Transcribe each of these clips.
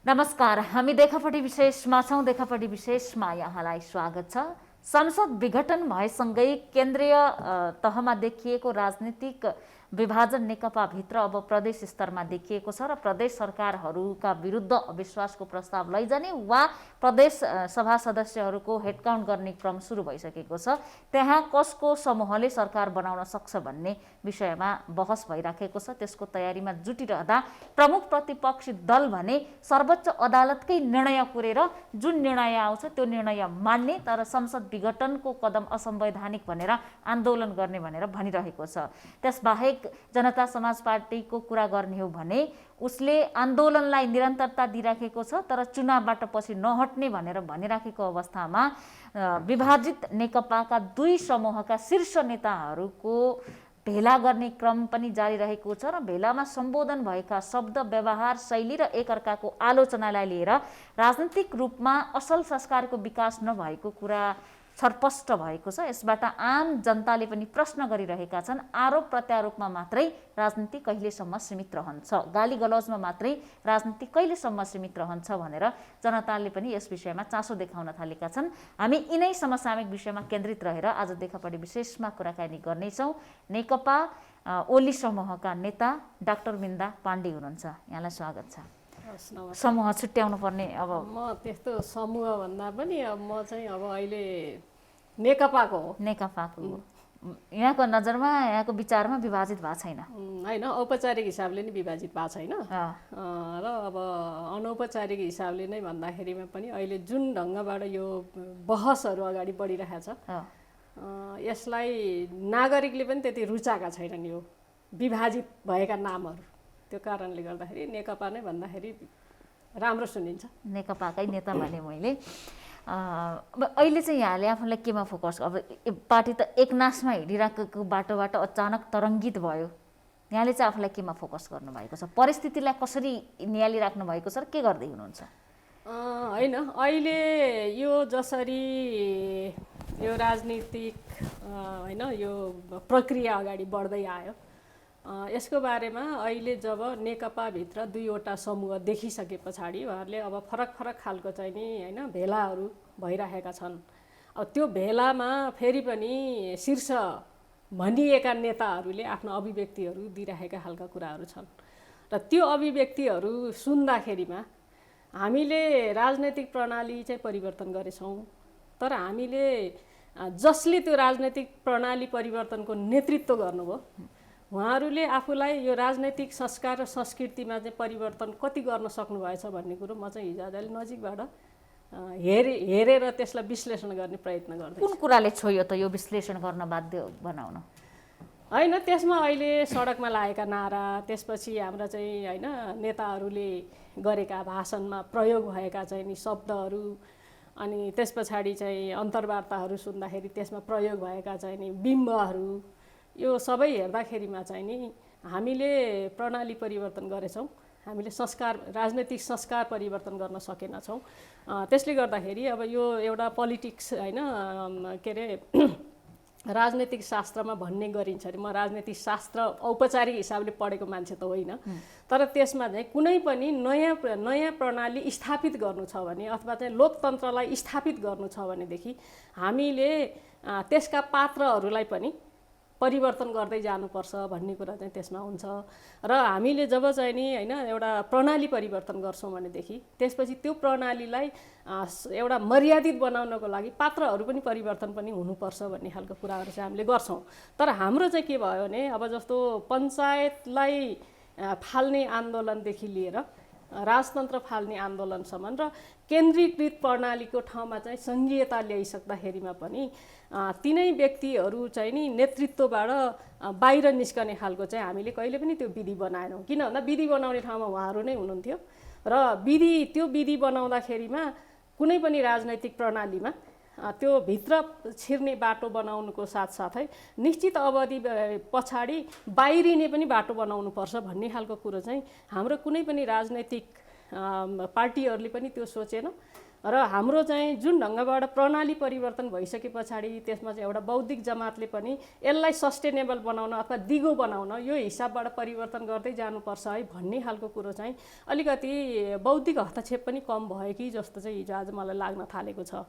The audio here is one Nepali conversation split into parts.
नमस्कार, हामी देखापट्टि विशेषमा छौँ। देखापट्टि विशेषमा यहाँलाई स्वागत छ। संसद विघटन भएसँगै केन्द्रीय तहमा देखिएको राजनीतिक विभाजन नेकपाभित्र अब प्रदेश स्तरमा देखिएको छ र प्रदेश सरकारहरूका विरुद्ध अविश्वासको प्रस्ताव लैजाने वा प्रदेश सभा सदस्यहरूको हेडकाउन्ट गर्ने क्रम सुरु भइसकेको छ। त्यहाँ कसको समूहले सरकार बनाउन सक्छ भन्ने विषयमा बहस भइराखेको छ। त्यसको तयारीमा जुटिरहँदा प्रमुख प्रतिपक्षी दल भने सर्वोच्च अदालतकै निर्णय कुरेर जुन निर्णय आउँछ त्यो निर्णय मान्ने तर संसद विघटनको कदम असंवैधानिक भनेर आन्दोलन गर्ने भनेर भनिरहेको छ। त्यसबाहेक जनता समाज पार्टीको कुरा गर्ने हो भने उसले आन्दोलनलाई निरन्तरता दिइराखेको छ तर चुनावबाट पछि नहट्ने भनेर भनिराखेको अवस्थामा विभाजित नेकपाका दुई समूहका शीर्ष नेताहरूको भेला गर्ने क्रम पनि जारी रहेको छ र भेलामा सम्बोधन भएका शब्द व्यवहार शैली र एकअर्काको आलोचनालाई लिएर राजनीतिक रूपमा असल संस्कारको विकास नभएको कुरा छरपष्ट भएको छ। यसबाट आम जनताले पनि प्रश्न गरिरहेका छन्, आरोप प्रत्यारोपमा मात्रै राजनीति कहिलेसम्म सीमित रहन्छ, गाली गलौजमा मात्रै राजनीति कहिलेसम्म सीमित रहन्छ भनेर जनताले पनि यस विषयमा चासो देखाउन थालेका छन्। हामी यिनै समसामयिक विषयमा केन्द्रित रहेर आज देखापट्टि विशेषमा कुराकानी गर्नेछौँ। नेकपा ओली समूहका नेता डाक्टर बिन्दा पाण्डे हुनुहुन्छ, यहाँलाई स्वागत छ। समूह छुट्याउनु पर्ने अब म त्यस्तो समूह भन्दा पनि म चाहिँ अब अहिले नेकपाको हो। यहाँको नजरमा यहाँको विचारमा विभाजित भएको छैन होइन, औपचारिक हिसाबले नै विभाजित भएको छैन र अब अनौपचारिक हिसाबले नै भन्दाखेरिमा पनि अहिले जुन ढङ्गबाट यो बहसहरू अगाडि बढिरहेको छ यसलाई नागरिकले पनि त्यति रुचाएका छैनन्। यो विभाजित भएका नामहरू त्यो कारणले गर्दाखेरि नेकपा नै भन्दाखेरि राम्रो सुनिन्छ। नेकपाकै नेता भने मैले अब अहिले चाहिँ यहाँले आफूलाई केमा फोकस, अब पार्टी त एकनासमा हिँडिरहेको बाटोबाट अचानक तरङ्गित भयो, यहाँले चाहिँ आफूलाई केमा फोकस गर्नुभएको छ, परिस्थितिलाई कसरी निहालिराख्नु भएको छ र के गर्दै हुनुहुन्छ? होइन, अहिले यो जसरी यो राजनीतिक होइन यो प्रक्रिया अगाडि बढ्दै आयो यसको बारेमा अहिले जब नेकपाभित्र दुईवटा समूह देखिसके पछाडि उहाँहरूले अब फरक फरक खालको चाहिँ नि होइन भेलाहरू भइरहेका छन्। अब त्यो भेलामा फेरि पनि शीर्ष भनिएका नेताहरूले आफ्नो अभिव्यक्तिहरू दिइरहेका खालका कुराहरू छन् र त्यो अभिव्यक्तिहरू सुन्दाखेरिमा हामीले राजनैतिक प्रणाली चाहिँ परिवर्तन गरेछौँ तर हामीले जसले त्यो राजनैतिक प्रणाली परिवर्तनको नेतृत्व गर्नुभयो उहाँहरूले आफूलाई यो राजनैतिक संस्कार र संस्कृतिमा चाहिँ परिवर्तन कति गर्न सक्नुभएछ भन्ने कुरो म चाहिँ हिजो आज नजिकबाट हेरेर त्यसलाई विश्लेषण गर्ने प्रयत्न गर्दैछु। कुन कुराले छोयो त यो विश्लेषण गर्न बाध्य बनाउन? होइन, त्यसमा अहिले सडकमा लागेका नारा, त्यसपछि हाम्रा चाहिँ होइन नेताहरूले गरेका भाषणमा प्रयोग भएका चाहिँ नि शब्दहरू, अनि त्यस पछाडि चाहिँ अन्तर्वार्ताहरू सुन्दाखेरि त्यसमा प्रयोग भएका चाहिँ नि बिम्बहरू, यो सबै हेर्दाखेरिमा चाहिँ नि हामीले प्रणाली परिवर्तन गरेछौँ, हामीले संस्कार राजनैतिक संस्कार परिवर्तन गर्न सकेनछौँ। त्यसले गर्दाखेरि अब यो एउटा पोलिटिक्स होइन के अरे राजनैतिक शास्त्रमा भन्ने गरिन्छ अरे, म राजनैतिक शास्त्र औपचारिक हिसाबले पढेको मान्छे त होइन तर त्यसमा चाहिँ कुनै पनि नयाँ प्रणाली स्थापित गर्नु छ भने अथवा चाहिँ लोकतन्त्रलाई स्थापित गर्नु छ भनेदेखि हामीले त्यसका पात्रहरूलाई पनि परिवर्तन गर्दै जानुपर्छ भन्ने कुरा चाहिँ त्यसमा हुन्छ र हामीले जब चाहिँ नि होइन एउटा प्रणाली परिवर्तन गर्छौँ भनेदेखि त्यसपछि त्यो प्रणालीलाई एउटा मर्यादित बनाउनको लागि पात्रहरू पनि परिवर्तन पनि हुनुपर्छ भन्ने खालको कुराहरू चाहिँ हामीले गर्छौँ। तर हाम्रो चाहिँ के भयो भने अब जस्तो पञ्चायतलाई फाल्ने आन्दोलनदेखि लिएर राजतन्त्र फाल्ने आन्दोलनसम्म र केन्द्रीकृत प्रणालीको ठाउँमा चाहिँ सङ्घीयता ल्याइसक्दाखेरिमा पनि तिनै व्यक्तिहरू चाहिँ नि नेतृत्वबाट बाहिर निस्कने खालको चाहिँ हामीले कहिले पनि त्यो विधि बनाएनौँ। किन भन्दा विधि बनाउने ठाउँमा उहाँहरू नै हुनुहुन्थ्यो र त्यो विधि बनाउँदाखेरिमा कुनै पनि राजनैतिक प्रणालीमा त्यो भित्र छिर्ने बाटो बनाउनुको साथसाथै निश्चित अवधि पछाडि बाहिरिने पनि बाटो बनाउनुपर्छ भन्ने खालको कुरो चाहिँ हाम्रो कुनै पनि राजनैतिक पार्टीहरूले पनि त्यो सोचेन र हाम्रो चाहिँ जुन ढङ्गबाट प्रणाली परिवर्तन भइसके पछाडि त्यसमा चाहिँ एउटा बौद्धिक जमातले पनि यसलाई सस्टेनेबल बनाउन अथवा दिगो बनाउन यो हिसाबबाट परिवर्तन गर्दै जानुपर्छ है भन्ने खालको कुरो चाहिँ अलिकति बौद्धिक हस्तक्षेप पनि कम भयो कि जस्तो चाहिँ हिजो आज मलाई लाग्न थालेको छ।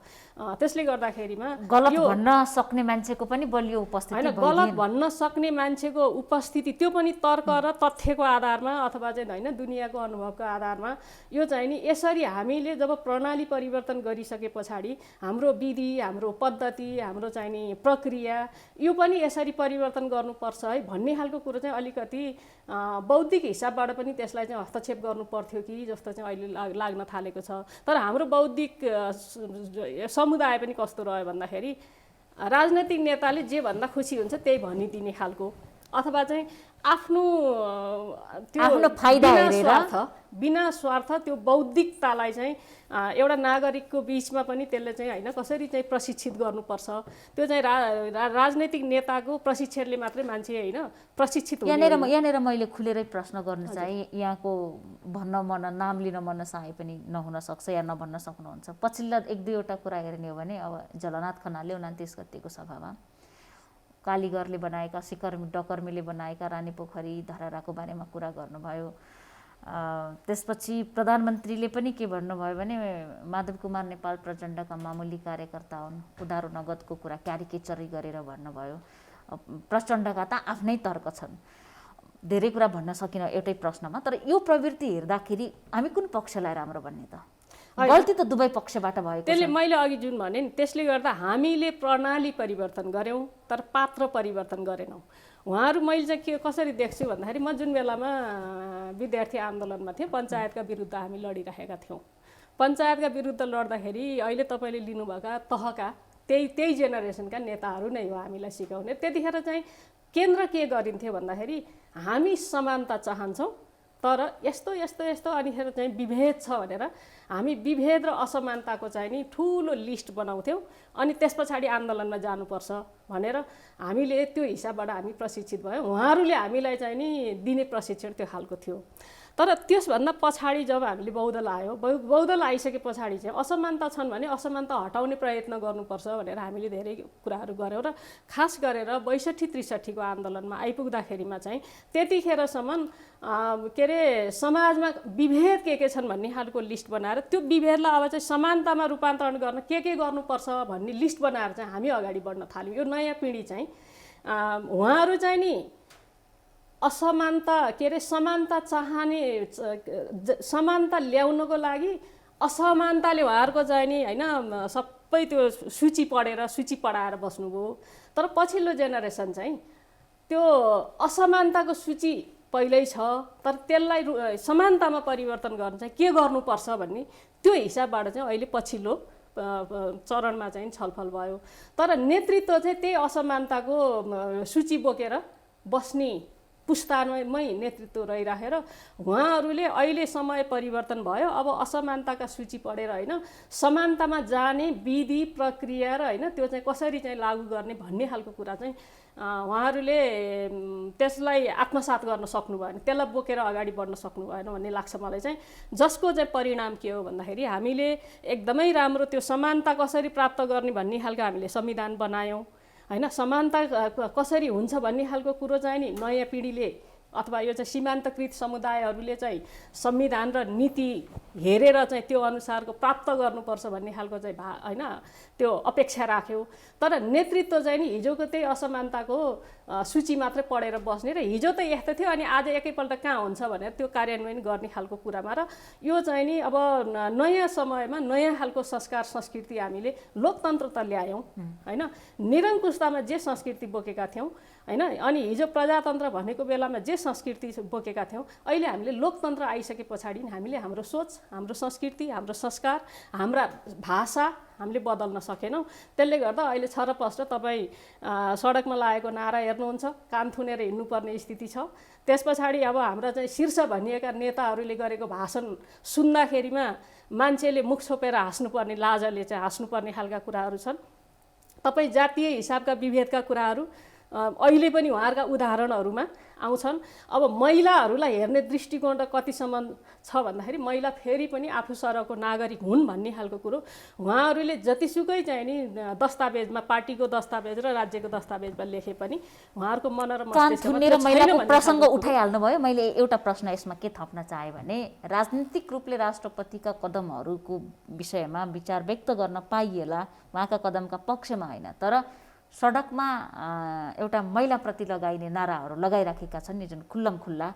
त्यसले गर्दाखेरिमा गलत भन्न सक्ने मान्छेको पनि बलियो उपस्थिति हैन, गलत भन्न सक्ने मान्छेको उपस्थिति त्यो पनि तर्क र तथ्यको आधारमा अथवा चाहिँ हैन दुनियाँको अनुभवको आधारमा यो चाहिँ नि यसरी हामीले जब प्रणाली परिवर्तन गरिसके पछाडि हाम्रो विधि, हाम्रो पद्धति, हाम्रो चाहिँ नि प्रक्रिया यो पनि यसरी परिवर्तन गर्नुपर्छ है भन्ने खालको कुरो चाहिँ अलिकति बौद्धिक हिसाबबाट पनि त्यसलाई चाहिँ हस्तक्षेप गर्नु पर्थ्यो कि जस्तो चाहिँ अहिले लाग्न थालेको छ। तर हाम्रो बौद्धिक समुदाय पनि कस्तो रह्यो भन्दाखेरि राजनैतिक नेताले जे भन्दा खुसी हुन्छ त्यही भनिदिने खालको अथवा चाहिँ आफ्नो फाइदा हेरेर बिना स्वार्थ त्यो बौद्धिकतालाई चाहिँ एउटा नागरिकको बिचमा पनि त्यसले चाहिँ हैन कसरी चाहिँ प्रशिक्षित गर्नुपर्छ त्यो चाहिँ राजनैतिक नेताको प्रशिक्षणले मात्रै मान्छे हैन प्रशिक्षित हुने। यहाँनिर मैले खुलेरै प्रश्न गर्न चाहे, यहाँको भन्न मन नाम लिन मन चाहे पनि नहुन सक्छ या नभन्न सक्नुहुन्छ। पछिल्ला 1-2वटा कुरा हेर्ने हो भने अब झलनाथ खनालले 29 गतेको सभामा कालीगरले बनाएका डकर्मीले बनाएका रानीपोखरी धरहराको बारेमा कुरा गर्नुभयो। त्यसपछि प्रधानमन्त्रीले पनि के भन्नुभयो भने माधव कुमार नेपाल प्रचण्डका मामुली कार्यकर्ता हुन्, उधारो नगदको कुरा क्यारिकेचर गरेर भन्नुभयो। प्रचण्डका त आफ्नै तर्क छन्, धेरै कुरा भन्न सकिन एउटै प्रश्नमा। तर यो प्रवृत्ति हेर्दाखेरि हामी कुन पक्षलाई राम्रो भन्ने त? गल्ती त दुवै पक्षबाट भएको छ। त्यसले मैले अघि जुन भने नि त्यसले गर्दा हामीले प्रणाली परिवर्तन गर्यौं तर पात्र परिवर्तन गरेनौं। उहाँहरू मैले चाहिँ कसरी देख्छु भन्दाखेरि म जुन बेलामा विद्यार्थी आन्दोलनमा थिएँ पञ्चायतका विरुद्ध हामी लडिरहेका थियौँ। पञ्चायतका विरुद्ध लड्दाखेरि अहिले तपाईँले लिनुभएका तहका त्यही जेनेरेसनका नेताहरू नै हो हामीलाई सिकाउने। त्यतिखेर चाहिँ केन्द्र के गरिन्थ्यो भन्दाखेरि हामी समानता चाहन्छौँ तर यस्तो यस्तो यस्तो अनिखेर चाहिँ विभेद छ भनेर हामी विभेद र असमानताको चाहिँ नि ठुलो लिस्ट बनाउँथ्यौँ अनि त्यस पछाडि आन्दोलनमा जानुपर्छ भनेर हामीले त्यो हिसाबबाट हामी प्रशिक्षित भयौँ। उहाँहरूले हामीलाई चाहिँ नि दिने प्रशिक्षण त्यो खालको थियो। तर त्यसभन्दा पछाडि जब हामीले बौद्धल आयो, बौद्धल आइसके पछाडि चाहिँ असमानता छन् भने असमानता हटाउने प्रयत्न गर्नुपर्छ भनेर हामीले धेरै कुराहरू गऱ्यौँ र खास गरेर 62-63 को आन्दोलनमा आइपुग्दाखेरिमा चाहिँ त्यतिखेरसम्म के अरे समाजमा विभेद के छन् भन्ने खालको लिस्ट बनाएर त्यो विभेदलाई अब चाहिँ समानतामा रूपान्तरण गर्न के गर्नुपर्छ भन्ने लिस्ट बनाएर चाहिँ हामी अगाडि बढ्न थाल्यौँ। यो नयाँ पिँढी चाहिँ उहाँहरू चाहिँ नि असमानता के अरे समानता चाहने समानता ल्याउनको लागि असमानताले उहाँहरूको चाहिँ नि हैन सबै त्यो सूची पढाएर बस्नुभयो। तर पछिल्लो जेनेरेसन चाहिँ त्यो असमानताको सूची पहिल्यै छ तर त्यसलाई समानतामा परिवर्तन गर्न चाहिँ के गर्नुपर्छ भन्ने त्यो हिसाबबाट चाहिँ अहिले पछिल्लो चरणमा चाहिँ छलफल भयो। तर नेतृत्व चाहिँ त्यही असमानताको सूची बोकेर बस्ने पुस्तामै नेतृत्व रहिराखेर उहाँहरूले अहिले समय परिवर्तन भयो, अब असमानताका सूची पढेर हैन समानतामा जाने विधि प्रक्रिया र हैन त्यो चाहिँ कसरी चाहिँ लागू गर्ने भन्ने खालको कुरा चाहिँ उहाँहरूले त्यसलाई आत्मसात गर्न सक्नु भएन, त्यसलाई बोकेर अगाडि बढ्न सक्नु भएन भन्ने लाग्छ मलाई चाहिँ। जसको चाहिँ परिणाम के हो भन्दाखेरि हामीले एकदमै राम्रो त्यो समानता कसरी प्राप्त गर्ने भन्ने खालको हामीले संविधान बनायौँ हैन। समानता कसरी हुन्छ भन्ने खालको कुरो चाहिँ नि नयाँ पिँढीले अथवा यो चाहिँ सीमान्तकृत समुदायहरूले चाहिँ संविधान र नीति हेरेर चाहिँ त्यो अनुसारको प्राप्त गर्नुपर्छ भन्ने खालको चाहिँ हैन त्यो अपेक्षा राख्यो। तर नेतृत्व चाहिँ नि हिजोको त्यही असमानताको सूची मात्रै पढेर बस्ने र हिजो त यस्तो थियो अनि आज एकैपल्ट कहाँ हुन्छ भनेर त्यो कार्यान्वयन गर्ने खालको कुरामा र यो चाहिँ नि अब नयाँ समयमा नयाँ खालको संस्कार संस्कृति हामीले लोकतन्त्र त ल्यायौँ हैन। निरङ्कुशतामा जे संस्कृति बोकेका थियौँ हैन अनि हिजो प्रजातन्त्र भनेको बेलामा जे संस्कृति बोकेका थियौँ अहिले हामीले लोकतन्त्र आइसके पछाडि हामीले हाम्रो सोच, हाम्रो संस्कृति, हाम्रो संस्कार, हाम्रा भाषा हामीले बदल्न सकेनौँ। त्यसले गर्दा अहिले छरपष्ट तपाईँ सडकमा लागेको नारा हेर्नुहुन्छ, कान थुनेर हिँड्नुपर्ने स्थिति छ। त्यस पछाडि अब हाम्रा चाहिँ शीर्ष भनिएका नेताहरूले गरेको भाषण सुन्दाखेरिमा मान्छेले मुख छोपेर हाँस्नुपर्ने, लाजले चाहिँ हाँस्नुपर्ने खालका कुराहरू छन्। तपाईँ जातीय हिसाबका विभेदका कुराहरू अहिले पनि उहाँहरूका उदाहरणहरूमा आउँछन्। अब महिलाहरूलाई हेर्ने दृष्टिकोण र कतिसम्म छ भन्दाखेरि महिला फेरि पनि आफू सरहको नागरिक हुन् भन्ने खालको कुरो उहाँहरूले जतिसुकै चाहिँ नि दस्तावेजमा पार्टीको दस्तावेज र राज्यको दस्तावेजमा लेखे पनि उहाँहरूको मन र मस्तिष्कमा र महिलाको प्रसङ्ग उठाइहाल्नु भयो। मैले एउटा प्रश्न यसमा के थप्न चाहे भने राजनीतिक रूपले राष्ट्रपतिका कदमहरूको विषयमा विचार व्यक्त गर्न पाइएला, उहाँका कदमका पक्षमा होइन, तर सडकमा एउटा महिलाप्रति लगाइने नाराहरू लगाइराखेका छन् नि, जुन खुल्लमखुल्ला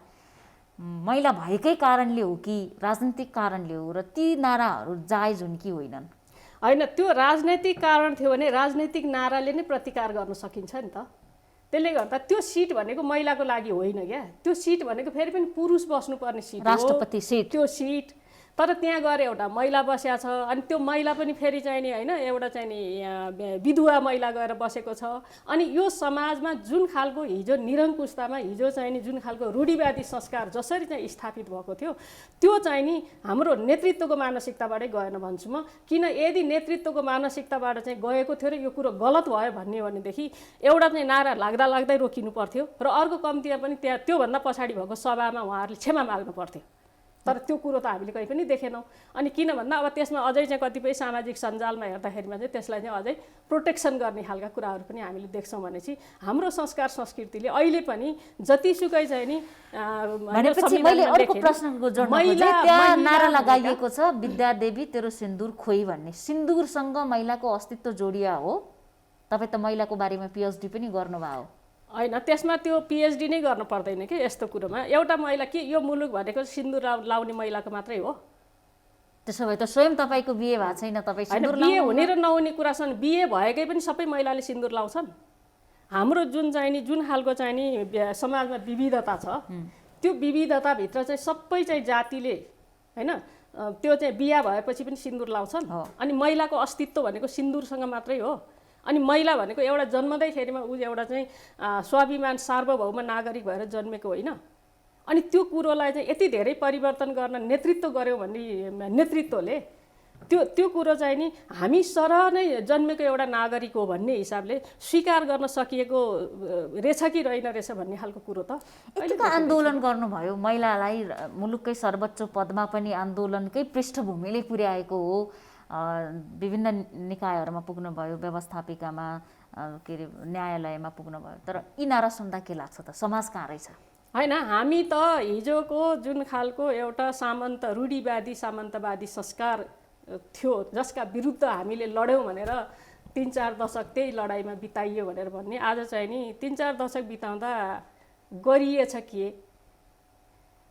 महिला भएकै कारणले हो कि राजनीतिक कारणले हो, र ती नाराहरू जायज हुन् कि होइनन्? होइन, त्यो राजनैतिक कारण थियो भने राजनैतिक नाराले नै प्रतिकार गर्न सकिन्छ नि त। त्यसले गर्दा त्यो सिट भनेको महिलाको लागि होइन क्या, त्यो सिट भनेको फेरि पनि पुरुष बस्नुपर्ने सिट हो, राष्ट्रपति सिट। त्यो सिट तर त्यहाँ गएर एउटा महिला बसेको छ, अनि त्यो महिला पनि फेरि चाहिँ नि होइन एउटा चाहिँ नि विधवा महिला गएर बसेको छ। अनि यो समाजमा जुन खालको हिजो निरङ्कुशतामा हिजो चाहिँ नि जुन खालको रूढिवादी संस्कार जसरी चाहिँ स्थापित भएको थियो त्यो चाहिँ नि हाम्रो नेतृत्वको मानसिकताबाटै गएन भन्छु म। किन यदि नेतृत्वको मानसिकताबाट चाहिँ गएको थियो र यो कुरो गलत भयो भन्ने भनेदेखि एउटा चाहिँ नारा लाग्दा लाग्दै रोकिनु पर्थ्यो र अर्को कम्तीमा पनि त्यहाँ त्योभन्दा पछाडि भएको सभामा उहाँहरूले क्षमा माग्नु पर्थ्यो। तर त्यो कुरो त हामीले कहीँ पनि देखेनौँ। अनि किन भन्दा अब त्यसमा अझै चाहिँ कतिपय सामाजिक सञ्जालमा हेर्दाखेरिमा चाहिँ त्यसलाई चाहिँ अझै प्रोटेक्सन गर्ने खालका कुराहरू पनि हामीले देख्छौँ। भनेपछि हाम्रो संस्कार संस्कृतिले अहिले पनि जतिसुकै चाहिँ नि भनेपछि मैले अर्को प्रश्नको जोड्न खोजेँ, त्यहाँ नारा लगाइएको छ विद्यादेवी तेरो सिन्दुर खोइ भन्ने। सिन्दुरसँग महिलाको अस्तित्व जोडिया हो? तपाईँ त महिलाको बारेमा पिएचडी पनि गर्नुभयो। होइन, त्यसमा त्यो पिएचडी नै गर्नु पर्दैन कि यस्तो कुरोमा। एउटा महिला के यो मुलुक भनेको सिन्दुर लाउने महिलाको मात्रै हो? त्यसो भए त स्वयं तपाईँको बिहे भएको छैन, तपाईँ सिन्दुर बिहे हुने र नहुने कुरा छन्। बिहे भएकै पनि सबै महिलाले सिन्दुर लाउँछन्। हाम्रो जुन चाहिँ नि जुन खालको चाहिँ नि समाजमा विविधता छ त्यो विविधताभित्र चाहिँ सबै चाहिँ जातिले होइन त्यो चाहिँ बिहा भएपछि पनि सिन्दुर लाउँछन्। अनि महिलाको अस्तित्व भनेको सिन्दुरसँग मात्रै हो। अनि महिला भनेको एउटा जन्मदैखेरिमा ऊ एउटा चाहिँ स्वाभिमान सार्वभौम नागरिक भएर जन्मेको होइन। अनि त्यो कुरोलाई चाहिँ यति धेरै परिवर्तन गर्न नेतृत्व गर्यो भन्ने नेतृत्वले त्यो कुरो चाहिँ नि हामी सरह नै जन्मेको एउटा नागरिक हो भन्ने हिसाबले स्वीकार गर्न सकिएको रहेछ कि रहेन रहेछ भन्ने खालको कुरो त यतिको आन्दोलन गर्नुभयो। महिलालाई मुलुककै सर्वोच्च पदमा पनि आन्दोलनकै पृष्ठभूमिले पुर्याएको हो। विभिन्न निकायहरूमा पुग्नुभयो, व्यवस्थापिकामा के अरे न्यायालयमा पुग्नुभयो, तर यी नारा सुन्दा के लाग्छ त समाज कहाँ रहेछ? होइन, हामी त हिजोको जुन खालको एउटा रूढिवादी सामन्तवादी संस्कार थियो जसका विरुद्ध हामीले लड्यौँ भनेर 3-4 दशक त्यही लडाइँमा बिताइयो भनेर भन्ने, आज चाहिँ नि 3-4 दशक बिताउँदा गरिएछ के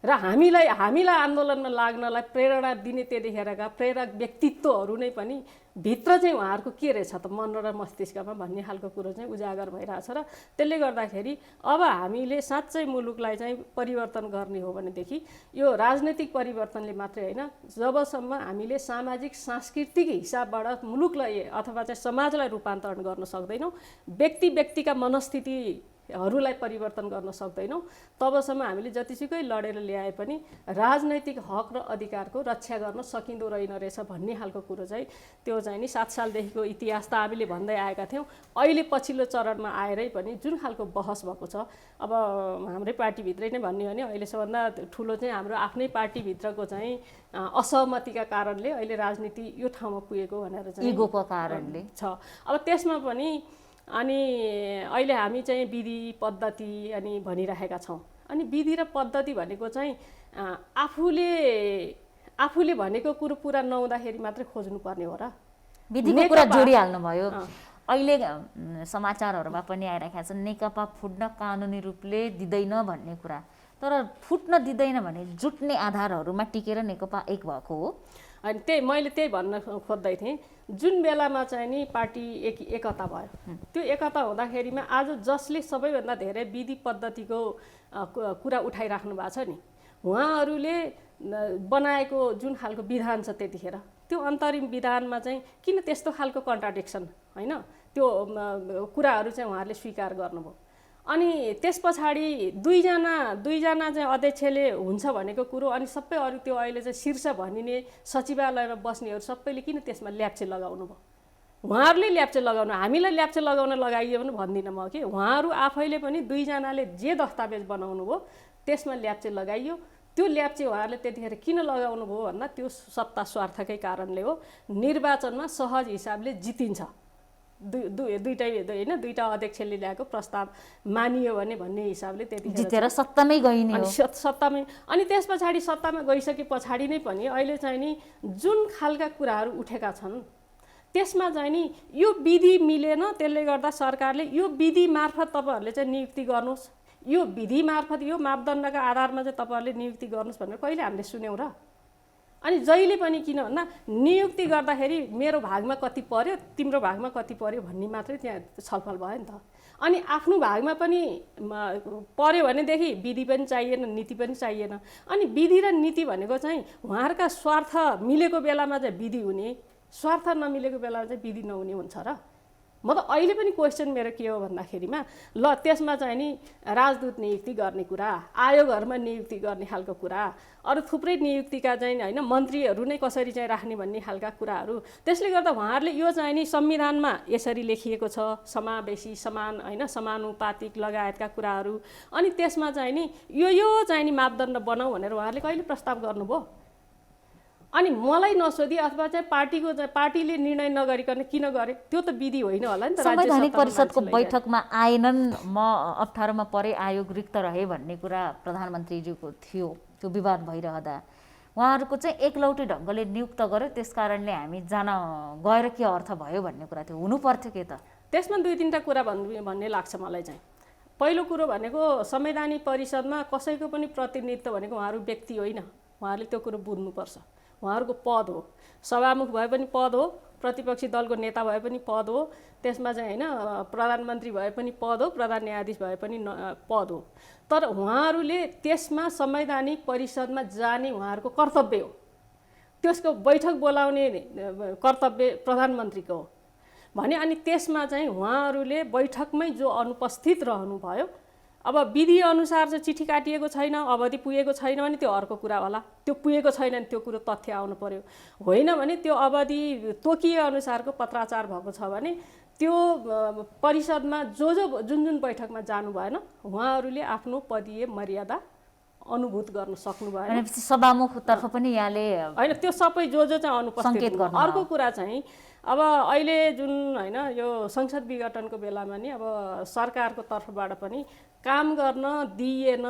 र हामीलाई आन्दोलनमा लाग्नलाई प्रेरणा दिने त्यतिखेरका प्रेरक व्यक्तित्वहरू नै पनि भित्र चाहिँ उहाँहरूको के रहेछ त मन र मस्तिष्कमा भन्ने खालको कुरो चाहिँ उजागर भइरहेछ। र त्यसले गर्दाखेरि अब हामीले साँच्चै मुलुकलाई चाहिँ परिवर्तन गर्ने हो भनेदेखि यो राजनैतिक परिवर्तनले मात्रै होइन, जबसम्म हामीले सामाजिक सांस्कृतिक हिसाबबाट मुलुकलाई अथवा चाहिँ समाजलाई रूपान्तरण गर्न सक्दैनौँ, व्यक्तिका मनस्थितिहरूलाई परिवर्तन गर्न सक्दैनौँ, तबसम्म हामीले जतिसुकै लडेर ल्याए पनि राजनैतिक हक र अधिकारको रक्षा गर्न सकिँदो रहेन रहेछ भन्ने खालको कुरो चाहिँ त्यो चाहिँ नि 7 सालदेखिको इतिहास त हामीले भन्दै आएका थियौँ। अहिले पछिल्लो चरणमा आएरै पनि जुन खालको बहस भएको छ, अब हाम्रै पार्टीभित्रै नै भन्ने हो भने अहिले सबभन्दा ठुलो चाहिँ हाम्रो आफ्नै पार्टीभित्रको चाहिँ असहमतिका कारणले अहिले राजनीति यो ठाउँमा पुगेको भनेर चाहिँ इगोको कारणले छ। अब त्यसमा पनि अनि अहिले हामी चाहिँ विधि पद्धति अनि भनिरहेका छौँ। अनि विधि र पद्धति भनेको चाहिँ आफूले भनेको कुरो पुरा नहुँदाखेरि मात्रै खोज्नुपर्ने हो र? विधिको कुरा जोडिहाल्नु भयो। अहिले समाचारहरूमा पनि आइरहेका छन् नेकपा फुट्न कानुनी रूपले दिँदैन भन्ने कुरा, तर फुट्न दिँदैन भने जुट्ने आधारहरूमा टिकेर नेकपा एक भएको हो। अनि मैले त्यही भन्न खोज्दै थिएँ, जुन बेलामा चाहिँ नि पार्टी एकता भयो, त्यो एकता हुँदाखेरिमा आज जसले सबैभन्दा धेरै विधि पद्धतिको कुरा उठाइराख्नु भएको छ नि, उहाँहरूले बनाएको जुन खालको विधान छ त्यतिखेर त्यो अन्तरिम विधानमा चाहिँ किन त्यस्तो खालको कन्ट्राडिक्सन होइन, त्यो कुराहरू चाहिँ उहाँहरूले स्वीकार गर्नुभयो। अनि त्यस पछाडि दुईजना चाहिँ अध्यक्षले हुन्छ भनेको कुरो, अनि सबै अरू त्यो अहिले चाहिँ शीर्ष भनिने सचिवालयमा बस्नेहरू सबैले किन त्यसमा ल्याप्चे लगाउनु भयो? उहाँहरूले ल्याप्चे लगाउनु, हामीलाई ल्याप्चे लगाउन लगाइयो भने भन्दिनँ म कि उहाँहरू आफैले पनि दुईजनाले जे दस्तावेज बनाउनु भयो त्यसमा ल्याप्चे लगाइयो। त्यो ल्याप्चे उहाँहरूले त्यतिखेर किन लगाउनु भयो भन्दा त्यो सत्ता स्वार्थकै कारणले हो। निर्वाचनमा सहज हिसाबले जितिन्छ, दुईटा अध्यक्षले ल्याएको प्रस्ताव मानियो भने भन्ने हिसाबले त्यतिखेर जितेर सत्तामै गइने हो। सत्तामै अनि त्यस पछाडि सत्तामा गइसके पछाडि नै पनि अहिले चाहिँ नि जुन खालका कुराहरू उठेका छन् त्यसमा चाहिँ नि यो विधि मिलेन, त्यसले गर्दा सरकारले यो विधि मार्फत तपाईँहरूले चाहिँ नियुक्ति गर्नुहोस्, यो विधि मार्फत यो मापदण्डका आधारमा चाहिँ तपाईँहरूले नियुक्ति गर्नुहोस् भनेर कहिले हामीले सुन्यौँ र? अनि जहिले पनि किन भन्दा नियुक्ति गर्दाखेरि मेरो भागमा कति पर्यो, तिम्रो भागमा कति पर्यो भन्ने मात्रै त्यहाँ छलफल भयो नि त। अनि आफ्नो भागमा पनि पर्यो भनेदेखि विधि पनि चाहिएन, नीति पनि चाहिएन। अनि विधि र नीति भनेको चाहिँ उहाँहरूका स्वार्थ मिलेको बेलामा चाहिँ विधि हुने, स्वार्थ नमिलेको बेलामा चाहिँ विधि नहुने हुन्छ र? म त अहिले पनि क्वेसन मेरो के हो भन्दाखेरिमा ल त्यसमा चाहिँ नि राजदूत नियुक्ति गर्ने कुरा, आयोगहरूमा नियुक्ति गर्ने खालको कुरा, अरू थुप्रै नियुक्तिका चाहिँ होइन मन्त्रीहरू नै कसरी चाहिँ राख्ने भन्ने खालका कुराहरू। त्यसले गर्दा उहाँहरूले यो चाहिँ नि संविधानमा यसरी लेखिएको छ, समावेशी समान होइन समानुपातिक लगायतका कुराहरू, अनि त्यसमा चाहिँ नि यो चाहिँ नि मापदण्ड बनाऊ भनेर उहाँहरूले कहिले प्रस्ताव गर्नुभयो? अनि मलाई नसोधी अथवा चाहिँ पार्टीले निर्णय नगरिकन किन गरे? त्यो त विधि होइन होला नि त। संवैधानिक परिषदको बैठकमा आएनन्, म अप्ठ्यारोमा परे, आयोग रिक्त रहे भन्ने कुरा प्रधानमन्त्रीज्यूको थियो। त्यो विवाद भइरहँदा उहाँहरूको चाहिँ एकलौटी ढङ्गले नियुक्त गर्यो, त्यस कारणले हामी जान गएर के अर्थ भयो भन्ने कुरा थियो। हुनु पर्थ्यो के त? त्यसमा दुई तिनवटा कुरा भन्ने लाग्छ मलाई चाहिँ। पहिलो कुरो भनेको संवैधानिक परिषदमा कसैको पनि प्रतिनिधित्व भनेको उहाँहरू व्यक्ति होइन, उहाँहरूले त्यो कुरो बुझ्नुपर्छ। उहाँहरूको पद हो, सभामुख भए पनि पद हो, प्रतिपक्षी दलको नेता भए पनि पद हो, त्यसमा चाहिँ होइन प्रधानमन्त्री भए पनि पद हो, प्रधान न्यायाधीश भए पनि पद हो। तर उहाँहरूले त्यसमा संवैधानिक परिषदमा जाने उहाँहरूको कर्तव्य हो। त्यसको बैठक बोलाउने कर्तव्य प्रधानमन्त्रीको हो भने अनि त्यसमा चाहिँ उहाँहरूले बैठकमै जो अनुपस्थित रहनुभयो, अब विधि अनुसार चाहिँ चिठी काटिएको छैन, अवधि पुगेको छैन भने त्यो अर्को कुरा होला। त्यो पुगेको छैन भने त्यो कुरो तथ्य आउनु पर्यो। होइन भने त्यो अवधि तोकिए अनुसारको पत्राचार भएको छ भने त्यो परिषदमा जुन बैठकमा जानु भएन, उहाँहरूले आफ्नो पदीय मर्यादा अनुभूत गर्न सक्नु भएन। सभामुखतर्फ पनि यहाँले होइन त्यो सबै जो चाहिँ अनुपस्थित गर्नु। अर्को कुरा चाहिँ अब अहिले जुन होइन यो संसद विघटनको बेलामा नि अब सरकारको तर्फबाट पनि काम गर्न दिइएन,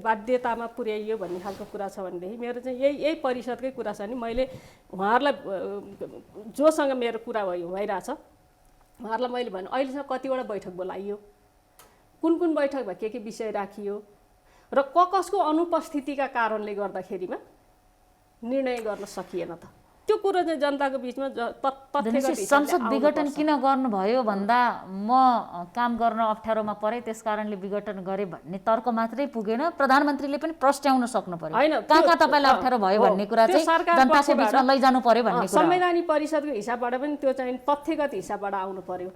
बाध्यतामा पुर्याइयो भन्ने खालको कुरा छ भनेदेखि मेरो चाहिँ यही परिषदकै कुरा छ नि। मैले उहाँहरूलाई जोसँग मेरो कुरा भइरहेछ उहाँहरूलाई मैले भने अहिलेसम्म कतिवटा बैठक बोलाइयो, कुन बैठकमा के विषय राखियो र कसको अनुपस्थितिका कारणले गर्दाखेरिमा निर्णय गर्न सकिएन त, त्यो कुरो चाहिँ जनताको बिचमा संसद विघटन किन गर्नुभयो भन्दा म काम गर्न अप्ठ्यारोमा परे त्यस कारणले विघटन गरे भन्ने तर्क मात्रै पुगेन, प्रधानमन्त्रीले पनि प्रस्ट्याउन सक्नु पर्यो। होइन कहाँ तपाईँलाई अप्ठ्यारो भयो भन्ने कुरा चाहिँ जनताको बिचमा लैजानु पर्यो भन्ने कुरा। संवैधानिक परिषदको हिसाबबाट पनि त्यो चाहिँ तथ्यगत हिसाबबाट आउनु पर्यो।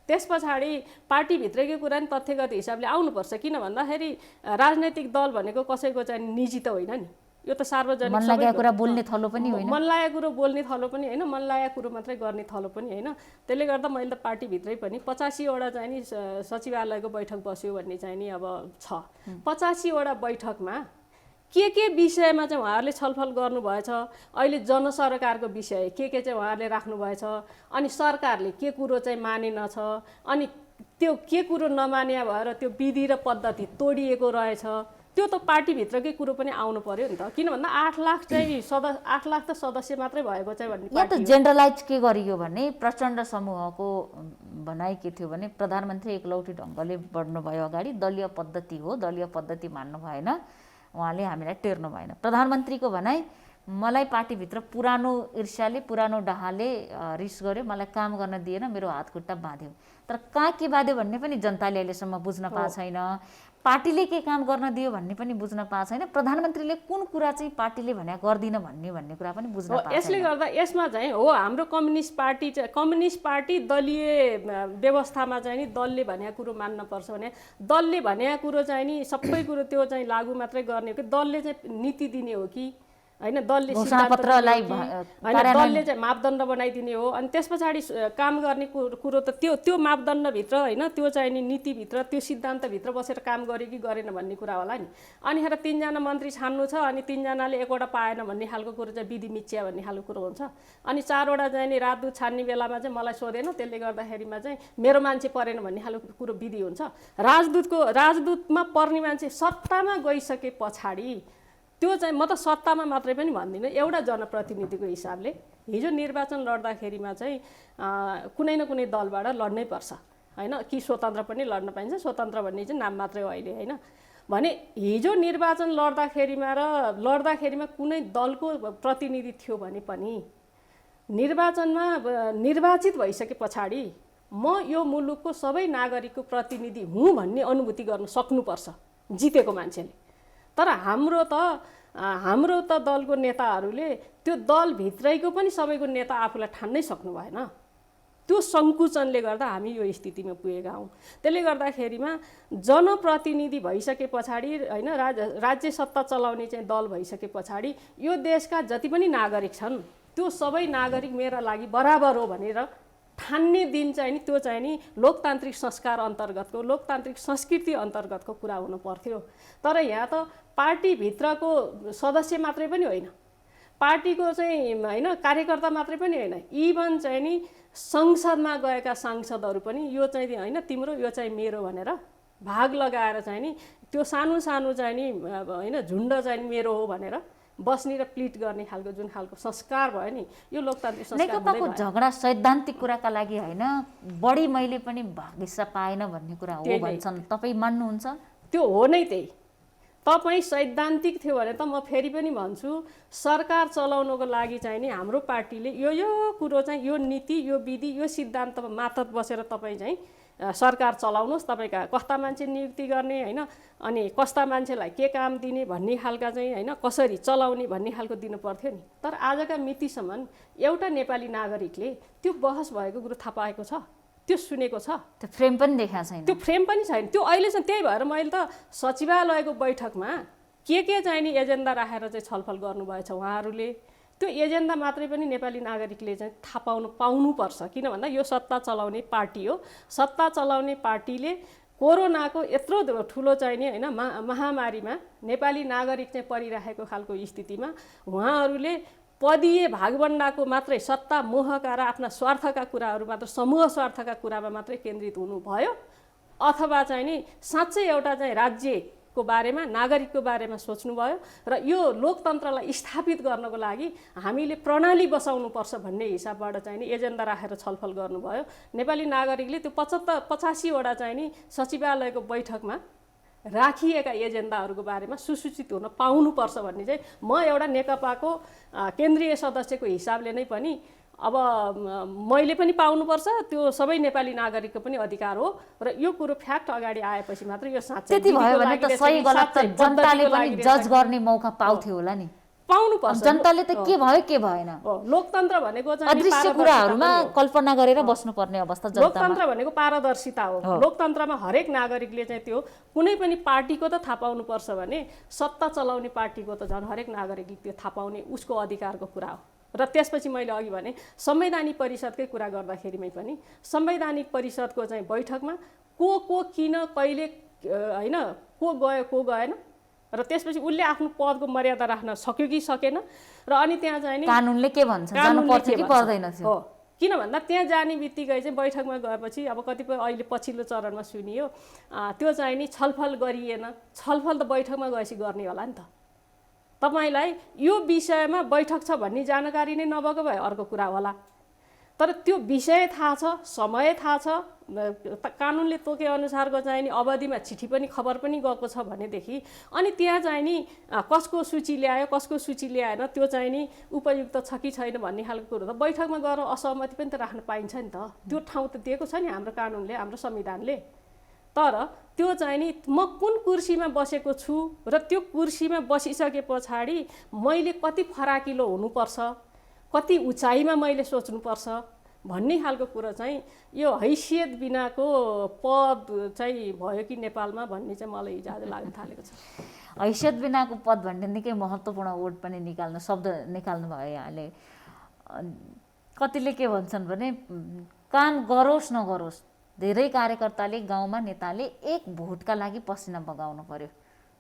त्यस पछाडि पार्टीभित्रकै कुरा नि तथ्यगत हिसाबले आउनुपर्छ। किन भन्दाखेरि राजनैतिक दल भनेको कसैको चाहिँ निजी त होइन नि, यो त सार्वजनिक मन लागेको कुरा बोल्ने थलो पनि होइन, मन लागेको कुरो बोल्ने थलो पनि होइन, मन लागेको कुरो मात्रै गर्ने थलो पनि होइन। त्यसले गर्दा मैले त पार्टीभित्रै पनि 85वटा चाहिँ नि सचिवालयको बैठक बस्यो भन्ने चाहिँ नि अब छ। 85वटा बैठकमा के विषयमा चाहिँ उहाँहरूले छलफल गर्नुभएछ, अहिले जनसरकारको विषय के चाहिँ उहाँहरूले राख्नुभएछ, अनि सरकारले के कुरो चाहिँ मानेनछ, अनि त्यो के कुरो नमान्या भएर त्यो विधि र पद्धति तोडिएको रहेछ, त्यो त पार्टीभित्रकै कुरो पनि आउनु पर्यो नि त। किन भन्दा 8 लाख त सदस्य मात्रै भएको चाहिँ भन्ने यहाँ त जेनरलाइज के गरियो भने प्रचण्ड समूहको भनाइ के थियो भने प्रधानमन्त्री एकलौटी ढङ्गले बढ्नुभयो अगाडि, दलीय पद्धति हो, दलीय पद्धति मान्नु भएन, उहाँले हामीलाई टेर्नु भएन। प्रधानमन्त्रीको भनाइ मलाई पार्टीभित्र पुरानो ईर्ष्याले पुरानो डाहाले रिस गर्यो, मलाई काम गर्न दिएन, मेरो हात खुट्टा बाँध्यो। तर कहाँ के बाँध्यो भन्ने पनि जनताले अहिलेसम्म बुझ्न पाएको छैन, पार्टीले के काम गर्न दियो भन्ने पनि बुझ्न पाएको छैन, प्रधानमन्त्रीले कुन कुरा चाहिँ पार्टीले भने गर्दिन भन्ने कुरा पनि बुझ्न पाएको छैन। यसले गर्दा यसमा चाहिँ हो हाम्रो कम्युनिस्ट पार्टी दलीय व्यवस्थामा चाहिँ नि दलले भनेको कुरो मान्नुपर्छ भने दलले भनेको कुरो चाहिँ नि सबै कुरो त्यो चाहिँ लागू मात्रै गर्ने हो कि दलले चाहिँ नीति दिने हो कि होइन दलले घोषणापत्रलाई दलले चाहिँ मापदण्ड बनाइदिने हो। अनि त्यस पछाडि काम गर्ने कुरो त त्यो मापदण्डभित्र होइन त्यो चाहिँ नि नीतिभित्र त्यो सिद्धान्तभित्र बसेर काम गर्यो कि गरेन भन्ने कुरा होला नि। अनि हेर 3 जना मन्त्री छान्नु छ अनि 3 जनाले एकवटा पाएन भन्ने खालको कुरो चाहिँ विधि मिच्या भन्ने खालको कुरो हुन्छ। अनि 4 वटा चाहिँ नि राजदूत छान्ने बेलामा चाहिँ मलाई सोधेन त्यसले गर्दाखेरिमा चाहिँ मेरो मान्छे परेन भन्ने खालको कुरो विधि हुन्छ। राजदूतमा पर्ने मान्छे सत्तामा गइसके पछाडि त्यो चाहिँ म त सत्तामा मात्रै पनि भन्दिनँ, एउटा जनप्रतिनिधिको हिसाबले हिजो निर्वाचन लड्दाखेरिमा चाहिँ कुनै न कुनै दलबाट लड्नै पर्छ होइन कि स्वतन्त्र पनि लड्न पाइन्छ। स्वतन्त्र भन्ने चाहिँ नाम मात्रै हो अहिले होइन भने हिजो निर्वाचन लड्दाखेरिमा कुनै दलको प्रतिनिधि थियो भने पनि निर्वाचनमा निर्वाचित भइसके पछाडि म यो मुलुकको सबै नागरिकको प्रतिनिधि हुँ भन्ने अनुभूति गर्न सक्नुपर्छ जितेको मान्छेले। तर हाम्रो त दलको नेताहरूले त्यो दलभित्रैको पनि सबैको नेता आफूलाई ठान्नै सक्नु भएन। त्यो सङ्कुचनले गर्दा हामी यो स्थितिमा पुगेका हौँ। त्यसले गर्दाखेरिमा जनप्रतिनिधि भइसके पछाडि होइन राज्य सत्ता चलाउने चाहिँ दल भइसके पछाडि यो देशका जति पनि नागरिक छन् त्यो सबै नागरिक मेरा लागि बराबर हो भनेर ठान्ने दिन चाहिँ नि त्यो चाहिँ नि लोकतान्त्रिक संस्कार अन्तर्गतको लोकतान्त्रिक संस्कृति अन्तर्गतको कुरा हुनु पर्थ्यो। तर यहाँ त पार्टीभित्रको सदस्य मात्रै पनि होइन, पार्टीको चाहिँ होइन कार्यकर्ता मात्रै पनि होइन, इभन चाहिँ नि संसदमा गएका सांसदहरू पनि यो चाहिँ होइन तिम्रो यो चाहिँ मेरो भनेर भाग लगाएर चाहिँ नि त्यो सानो सानो चाहिँ नि होइन झुन्ड चाहिँ मेरो हो भनेर बस्ने र प्लिट गर्ने खालको जुन खालको संस्कार भयो नि यो लोकतान्त्रिक संस्कार नेकपाको झगडा सैद्धान्तिक कुराका लागि होइन बढी मैले पनि भाग हिस्सा पाएन भन्ने कुरा हो भन्छन्, तपाईँ मान्नुहुन्छ? त्यो हो नै त्यही। तपाईँ सैद्धान्तिक थियो भने त म फेरि पनि भन्छु सरकार चलाउनको लागि चाहिँ नि हाम्रो पार्टीले यो कुरो चाहिँ यो नीति यो विधि यो सिद्धान्तमा मातहत बसेर तपाईँ चाहिँ सरकार चलाउनुहोस्, तपाईँका कस्ता मान्छे नियुक्ति गर्ने होइन अनि कस्ता मान्छेलाई के काम दिने भन्ने खालका चाहिँ होइन कसरी चलाउने भन्ने खालको दिनु पर्थ्यो नि। तर आजका मितिसम्म एउटा नेपाली नागरिकले त्यो बहस भएको कुरो थाहा पाएको छ, त्यो सुनेको छ, त्यो फ्रेम पनि देखाएको छैन, त्यो फ्रेम पनि छैन त्यो अहिलेसम्म। त्यही भएर मैले त सचिवालयको बैठकमा के चाहिँ नि एजेन्डा राखेर चाहिँ छलफल गर्नुभएछ उहाँहरूले त्यो एजेन्डा मात्रै पनि नेपाली नागरिकले चाहिँ थाहा पाउनुपर्छ। किन भन्दा यो सत्ता चलाउने पार्टी हो, सत्ता चलाउने पार्टीले कोरोनाको यत्रो ठुलो चाहिँ नि होइन महामारीमा नेपाली नागरिक चाहिँ परिरहेको खालको स्थितिमा उहाँहरूले पदीय भागबण्डाको मात्रै सत्ता मोहका र आफ्ना स्वार्थका कुराहरू मात्र समूह स्वार्थका कुरामा मात्रै केन्द्रित हुनुभयो अथवा चाहिँ नि साँच्चै एउटा चाहिँ राज्यको बारेमा नागरिकको बारेमा सोच्नुभयो र यो लोकतन्त्रलाई स्थापित गर्नको लागि हामीले प्रणाली बसाउनुपर्छ भन्ने हिसाबबाट चाहिँ नि एजेन्डा राखेर छलफल गर्नुभयो। नेपाली नागरिकले त्यो 85 वटा चाहिँ नि सचिवालयको बैठकमा राखिएका एजेन्डाहरूको बारेमा सुसूचित हुन पाउनुपर्छ भन्ने चाहिँ म एउटा नेकपाको केन्द्रीय सदस्यको हिसाबले नै पनि अब मैले पनि पाउनुपर्छ, त्यो सबै नेपाली नागरिकको पनि अधिकार हो र यो कुरो फ्याक्ट अगाडि आएपछि मात्र यो साँच्चै त्यति भयो भने त सही गलत त जनताले पनि जज गर्ने मौका पाउँथ्यो होला नि। पाउनुपर्छ। जनताले त के भयो के भएन लोकतन्त्र भनेको चाहिँ अदृश्य कुराहरूमा कल्पना गरेर बस्नुपर्ने अवस्था जनतामा। लोकतन्त्र भनेको पारदर्शिता हो। लोकतन्त्रमा हरेक नागरिकले चाहिँ त्यो कुनै पनि पार्टीको त थाहा पाउनुपर्छ भने सत्ता चलाउने पार्टीको त झन् हरेक नागरिकले त्यो थाहा पाउने उसको अधिकारको कुरा हो। र त्यसपछि मैले अघि भने संवैधानिक परिषदकै कुरा गर्दाखेरिमै पनि संवैधानिक परिषदको चाहिँ बैठकमा को किन कहिले होइन को गयो को गएन र त्यसपछि उसले आफ्नो पदको मर्यादा राख्न सक्यो कि सकेन र अनि त्यहाँ चाहिँ नि कानुनले के भन्छ जानु पर्थ्यो कि पर्दैन थियो। हो किन भन्दा त्यहाँ जाने बित्तिकै चाहिँ बैठकमा गएपछि अब कतिपय अहिले पछिल्लो चरणमा सुनियो त्यो चाहिँ नि छलफल गरिएन। छलफल त बैठकमा गएपछि गर्ने होला नि त। तपाईलाई यो विषयमा बैठक छ भन्ने जानकारी नै नभएको भए अर्को कुरा होला, तर त्यो विषय थाहा छ, समय थाहा छ, कानुनले तोके अनुसारको चाहिँ नि अवधिमा चिठी पनि खबर पनि गएको छ भनेदेखि अनि त्यहाँ चाहिँ नि कसको सूची ल्यायो कसको सूची ल्याएन त्यो चाहिँ नि उपयुक्त छ कि छैन भन्ने खालको कुरो त बैठकमा गएर असहमति पनि त राख्न पाइन्छ नि त। त्यो ठाउँ त दिएको छ नि हाम्रो कानुनले हाम्रो संविधानले। तर त्यो चाहिँ नि म कुन कुर्सीमा बसेको छु र त्यो कुर्सीमा बसिसके पछाडि मैले कति फराकिलो हुनुपर्छ, कति उचाइमा मैले सोच्नुपर्छ भन्ने खालको कुरो चाहिँ यो हैसियत बिनाको पद चाहिँ भयो कि नेपालमा भन्ने चाहिँ मलाई इजाजत लाग्न थालेको छ। हैसियत बिनाको पद भन्ने निकै महत्त्वपूर्ण वर्ड पनि शब्द निकाल्नु भयो यहाँले। कतिले के भन्छन् भने काम गरोस् नगरोस् धेरै कार्यकर्ताले गाउँमा नेताले एक भोटका लागि पसिना बगाउनु पर्यो,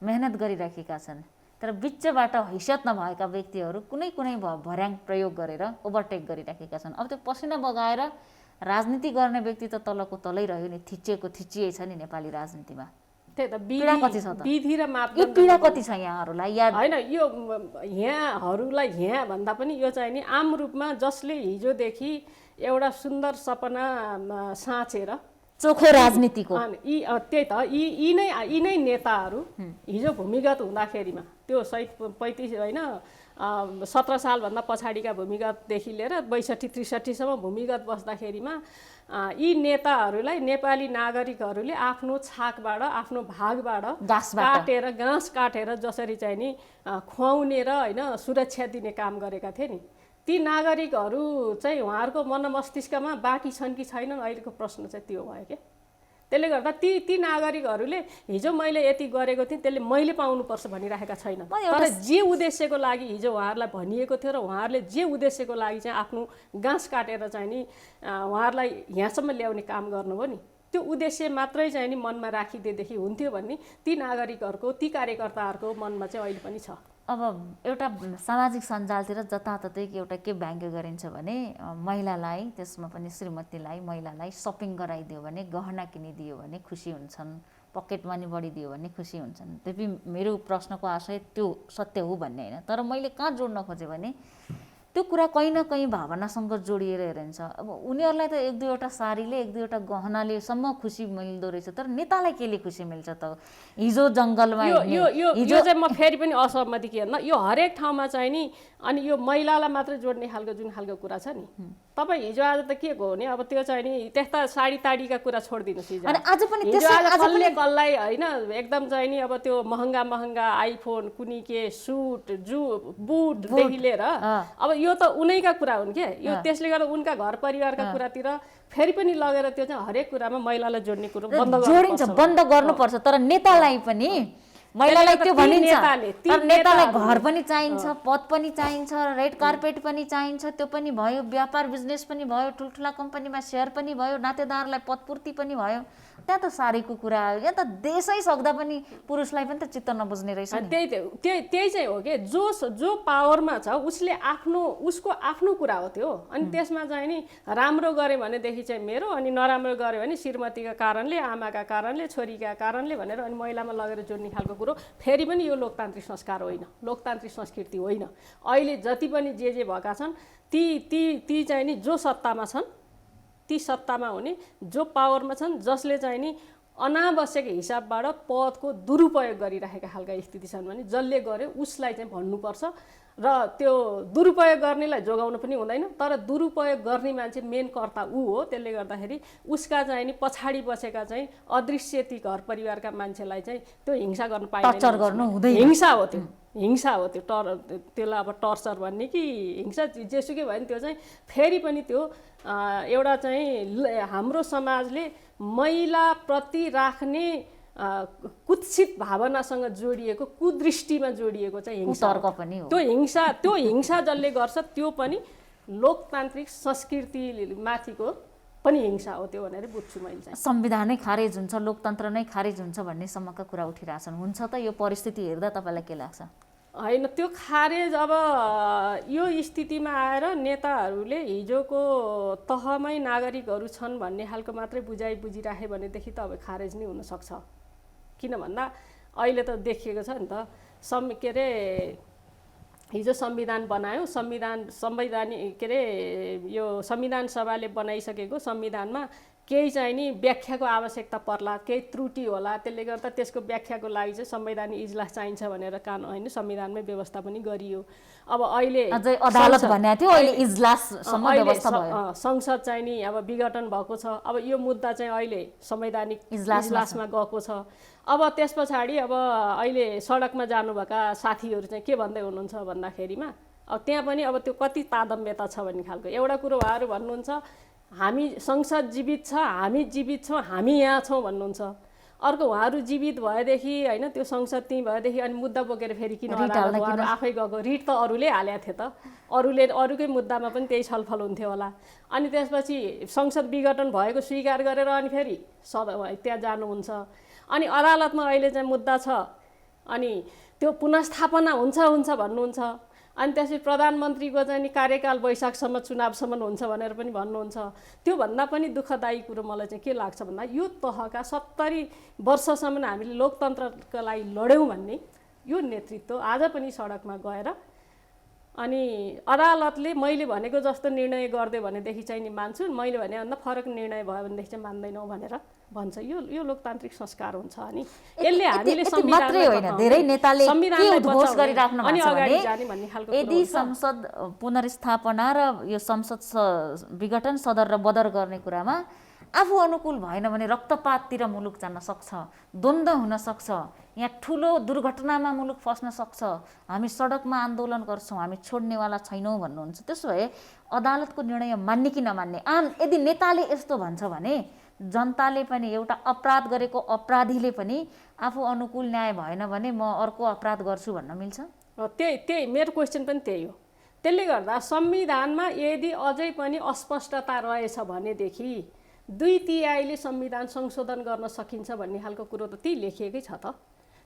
मेहनत गरिराखेका छन्। तर बिचबाट हैसियत नभएका व्यक्तिहरू कुनै भर्याङ प्रयोग गरेर ओभरटेक गरिराखेका छन्। अब त्यो पसिना बगाएर राजनीति गर्ने व्यक्ति त तलको तलै रह्यो नि, थिचिए छ नि नेपाली राजनीतिमा। त्यही त पीडा कति छ त? विधि र यो पीडा कति छ यहाँहरूलाई याद होइन? यो यहाँहरूलाई यहाँ भन्दा पनि यो चाहिँ नि आम रूपमा जसले हिजोदेखि एउटा सुन्दर सपना साँचेर चोखो राजनीतिको त्यही त यी नै नेताहरू हिजो भूमिगत हुँदाखेरिमा त्यो 35 होइन 17 सालभन्दा पछाडिका भूमिगतदेखि लिएर 62-63 सम्म भूमिगत बस्दाखेरिमा यी नेताहरूलाई नेपाली नागरिकहरूले आफ्नो छाकबाट आफ्नो भागबाट घाँस काटेर जसरी चाहिँ नि खुवाउने र होइन सुरक्षा दिने काम गरेका थिए नि, ती नागरिकहरू चाहिँ उहाँहरूको मन मस्तिष्कमा बाँकी छन् कि छैनन् अहिलेको प्रश्न चाहिँ त्यो भयो क्या। त्यसले गर्दा ती नागरिकहरूले हिजो मैले यति गरेको थिएँ त्यसले मैले पाउनुपर्छ भनिरहेका छैनन्। तर जे उद्देश्यको लागि हिजो उहाँहरूलाई भनिएको थियो र उहाँहरूले जे उद्देश्यको लागि चाहिँ आफ्नो घाँस काटेर चाहिँ नि उहाँहरूलाई यहाँसम्म ल्याउने काम गर्नुभयो नि, त्यो उद्देश्य मात्रै चाहिँ नि मनमा राखिदिएदेखि हुन्थ्यो भन्ने ती नागरिकहरूको ती कार्यकर्ताहरूको मनमा चाहिँ अहिले पनि छ। अब एउटा सामाजिक सञ्जालतिर जताततै एउटा के व्यङ्ग्य गरिन्छ भने महिलालाई, त्यसमा पनि श्रीमतीलाई, महिलालाई सपिङ गराइदियो भने, गहना किनिदियो भने खुसी हुन्छन्, पकेट मनी बढिदियो भने खुसी हुन्छन्। त्यही मेरो प्रश्नको आशय त्यो सत्य हो भन्ने होइन, तर मैले कहाँ जोड्न खोजेँ भने त्यो कुरा कहीँ न कहीँ भावनासँग जोडिएर हेरिन्छ। अब उनीहरूलाई त 1-2वटा साडीले 1-2वटा गहनाले सम्म खुसी मिल्दो रहेछ, तर नेतालाई केले खुसी मिल्छ त? हिजो जङ्गलमा यो चाहिँ म फेरि पनि असहमति के भन्दा, यो हरेक ठाउँमा चाहिँ नि अनि यो महिलालाई मात्रै जोड्ने खालको जुन खालको कुरा छ नि, तपाईँ हिजो आज त के हो नि, अब त्यो चाहिँ नि त्यस्ता साडी ताडीका कुरा छोडिदिनुहोस्। आज पनि कसलाई होइन एकदम चाहिँ नि अब त्यो महँगा आइफोन कुनी के सुट बुटदेखि लिएर अब यो त उनैका कुरा हुन् क्या। यो त्यसले गर्दा उनका घर परिवारका कुरातिर फेरि पनि लगेर त्यो चाहिँ हरेक कुरामा महिलालाई जोड्ने कुरो बन्द गर्नुपर्छ। तर नेतालाई पनि महिलालाई त्यो भनिन्छ, तर नेतालाई घर पनि चाहिन्छ, पद पनि चाहिन्छ, रेड कार्पेट पनि चाहिन्छ, त्यो पनि भयो, व्यापार बिजनेस पनि भयो, ठुल्ठुला कम्पनीमा सेयर पनि भयो, नातेदारलाई पदपूर्ति पनि भयो। त्यहाँ त सारीको कुरा आयो, यहाँ त देशै सक्दा पनि पुरुषलाई पनि त चित्त नबुझ्ने रहेछ। त्यही चाहिँ हो कि जो पावरमा छ उसको आफ्नो कुरा हो त्यो। अनि त्यसमा चाहिँ नि राम्रो गरे भनेदेखि चाहिँ मेरो, अनि नराम्रो गऱ्यो भने श्रीमतीका कारणले, आमाका कारणले, छोरीका कारणले भनेर अनि महिलामा लगेर जोड्ने खालको कुरो फेरि पनि यो लोकतान्त्रिक संस्कार होइन, लोकतान्त्रिक संस्कृति होइन। अहिले जति पनि जे भएका छन् ती चाहिँ नि जो सत्तामा छन्, ती सत्तामा हुने जो पावरमा छन्, जसले चाहिँ नि अनावश्यक हिसाबबाट पदको दुरुपयोग गरिरहेका खालका स्थिति छन् भने जसले गर्यो उसलाई चाहिँ भन्नुपर्छ र त्यो दुरुपयोग गर्नेलाई जोगाउनु पनि हुँदैन। तर दुरुपयोग गर्ने मान्छे मेन कर्ता ऊ हो। त्यसले गर्दाखेरि उसका चाहिँ नि पछाडि बसेका चाहिँ अदृश्य ती घर परिवारका मान्छेलाई चाहिँ त्यो हिंसा गर्न पाइँदैन। हिंसा हो त्यो त्यसलाई अब टर्चर भन्ने कि हिंसा जेसुकै भयो नि त्यो चाहिँ फेरि पनि त्यो एउटा चाहिँ हाम्रो समाजले महिलाप्रति राख्ने कुत्सित भावनासँग जोडिएको, कुदृष्टिमा जोडिएको चाहिँ हिंसा पनि हो। त्यो हिंसा जसले गर्छ त्यो पनि लोकतान्त्रिक संस्कृति माथिको पनि हिंसा हो त्यो भनेर बुझ्छु मैले चाहिँ। संविधानै खारेज हुन्छ, लोकतन्त्र नै खारेज हुन्छ भन्ने सम्मका कुरा उठिरहेछन्, हुन्छ त? यो परिस्थिति हेर्दा तपाईँलाई के लाग्छ? होइन, त्यो खारेज अब यो स्थितिमा आएर नेताहरूले हिजोको तहमै नागरिकहरू छन् भन्ने खालको मात्रै बुझिराखे भनेदेखि त अब खारेज नै हुनसक्छ। किन भन्दा अहिले त देखिएको छ नि त, के अरे हिजो संविधान बनायो, संवैधानिक के अरे यो संविधान सभाले बनाइसकेको संविधानमा केही चाहिँ नि व्याख्याको आवश्यकता पर्ला, केही त्रुटि होला, त्यसले गर्दा त्यसको व्याख्याको लागि चाहिँ संवैधानिक इजलास चाहिन्छ भनेर होइन संविधानमै व्यवस्था पनि गरियो। अब अहिले अदालत भन्ने थियो, अहिले इजलाससम्म व्यवस्था भयो। संसद चाहिँ नि अब विघटन भएको छ। अब यो मुद्दा चाहिँ अहिले संवैधानिक इजलासमा गएको छ। अब त्यस पछाडि अब अहिले सडकमा जानुभएका साथीहरू चाहिँ के भन्दै हुनुहुन्छ भन्दाखेरिमा अब त्यहाँ पनि अब त्यो कति तादम्यता छ भन्ने खालको एउटा कुरो उहाँहरू भन्नुहुन्छ, हामी संसद जीवित छ, हामी जीवित छौँ, हामी यहाँ छौँ भन्नुहुन्छ। अर्को उहाँहरू जीवित भएदेखि होइन त्यो संसद त्यहीँ भएदेखि अनि मुद्दा बोकेर फेरि किन अदालत उहाँहरू आफै गएको रिट त अरूले हालेको थियो त अरूकै मुद्दामा पनि त्यही छलफल हुन्थ्यो होला अनि त्यसपछि संसद विघटन भएको स्वीकार गरेर अनि फेरि त्यहाँ जानुहुन्छ अनि अदालतमा अहिले चाहिँ मुद्दा छ अनि त्यो पुनर्स्थापना हुन्छ भन्नुहुन्छ अनि त्यसपछि प्रधानमन्त्रीको चाहिँ नि कार्यकाल वैशाखसम्म चुनावसम्म हुन्छ भनेर पनि भन्नुहुन्छ त्योभन्दा पनि दुःखदायी कुरो मलाई चाहिँ के लाग्छ भन्दा यो तहका 70 वर्षसम्म हामीले लोकतन्त्रका लागि लड्यौँ भन्ने यो नेतृत्व आज पनि सडकमा गएर अनि अदालतले मैले भनेको जस्तो निर्णय गरिदियो भनेदेखि चाहिँ नि मान्छु मैले भनेभन्दा फरक निर्णय भयो भनेदेखि चाहिँ मान्दैनौँ भनेर भन्छ यो लोकतान्त्रिक संस्कार हुन्छ अनि यसले हामीले मात्रै होइन धेरै नेताले के उद्घोष गरिराख्नु भएको छ भने यदि संसद पुनर्स्थापना र यो संसद विघटन सदर र बदर गर्ने कुरामा आफू अनुकूल भएन भने रक्तपाततिर मुलुक जान सक्छ द्वन्द्व हुन सक्छ यहाँ ठुलो दुर्घटनामा मुलुक फस्न सक्छ हामी सडकमा आन्दोलन गर्छौँ हामी छोड्नेवाला छैनौँ भन्नुहुन्छ त्यसो भए अदालतको निर्णय मान्ने कि नमान्ने यदि नेताले यस्तो भन्छ भने जनताले पनि एउटा अपराध गरेको अपराधीले पनि आफू अनुकूल न्याय भएन भने म अर्को अपराध गर्छु भन्न मिल्छ त्यही मेरो क्वेसन पनि त्यही हो त्यसले गर्दा संविधानमा यदि अझै पनि अस्पष्टता रहेछ भनेदेखि 2/3 संविधान संशोधन गर्न सकिन्छ भन्ने खालको कुरो त त्यही लेखिएकै छ त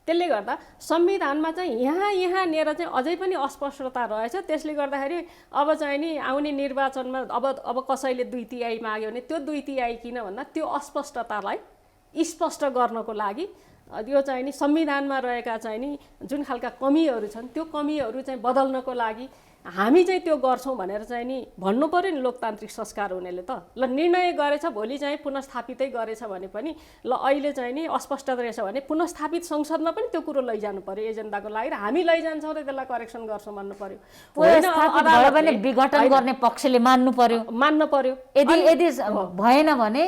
त्यसले गर्दा संविधानमा चाहिँ यहाँनिर चाहिँ अझै पनि अस्पष्टता रहेछ त्यसले गर्दाखेरि अब चाहिँ नि आउने निर्वाचनमा अब कसैले 2/3 माग्यो भने त्यो 2/3 किन भन्दा त्यो अस्पष्टतालाई स्पष्ट गर्नको लागि यो चाहिँ नि संविधानमा रहेका चाहिँ नि जुन खालका कमीहरू छन् त्यो कमीहरू चाहिँ बदल्नको लागि हामी चाहिँ त्यो गर्छौँ भनेर चाहिँ नि भन्नु पर्यो नि लोकतान्त्रिक संस्कार हुनेले त ल निर्णय गरेछ भोलि चाहिँ पुनर्स्थापितै गरेछ भने पनि ल अहिले चाहिँ नि अस्पष्ट रहेछ भने पुनर्स्थापित संसदमा पनि त्यो कुरो लैजानु पर्यो एजेन्डाको लागि र हामी लैजान्छौँ र त्यसलाई करेक्सन गर्छौँ भन्नु पर्यो विघटन गर्ने पक्षले मान्नु पर्यो यदि भएन भने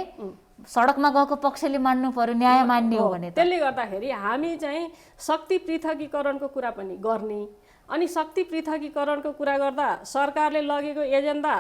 सडकमा गएको पक्षले मान्नु पर्यो न्याय मान्ने हो भने त्यसले गर्दाखेरि हामी चाहिँ शक्ति पृथकीकरणको कुरा पनि गर्ने अनि शक्ति पृथकीकरणको कुरा गर्दा सरकारले लगेको एजेन्डा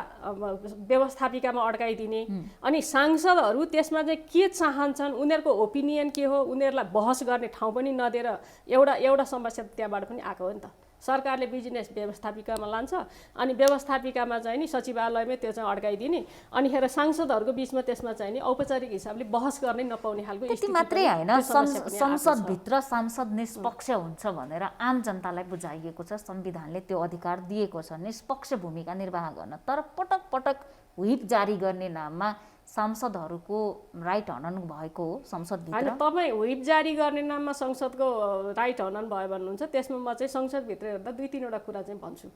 व्यवस्थापिकामा अड्काइदिने अनि सांसदहरू त्यसमा चाहिँ के चाहन्छन् उनीहरूको ओपिनियन के हो उनीहरूलाई बहस गर्ने ठाउँ पनि नदिएर एउटा समस्या त्यहाँबाट पनि आएको हो नि त सरकारले बिजनेस व्यवस्थापिकामा लान्छ अनि व्यवस्थापिकामा चाहिँ नि सचिवालयमै त्यो चाहिँ अड्काइदिने अनि हेर सांसदहरूको बिचमा त्यसमा चाहिँ नि औपचारिक हिसाबले बहस गर्नै नपाउने खालको स्थिति मात्रै हैन संसदभित्र सांसद निष्पक्ष हुन्छ भनेर आम जनतालाई बुझाइएको छ संविधानले त्यो अधिकार दिएको छ निष्पक्ष भूमिका निर्वाह गर्न तर पटक पटक व्हिप जारी गर्ने नाममा सांसदहरूको राइट हनन भएको हो संसदभित्र हैन तपाई व्हिप जारी गर्ने नाममा संसदको राइट हनन भयो भन्नुहुन्छ त्यसमा म चाहिँ संसदभित्र हेर्दा 2-3 वटा कुरा चाहिँ भन्छु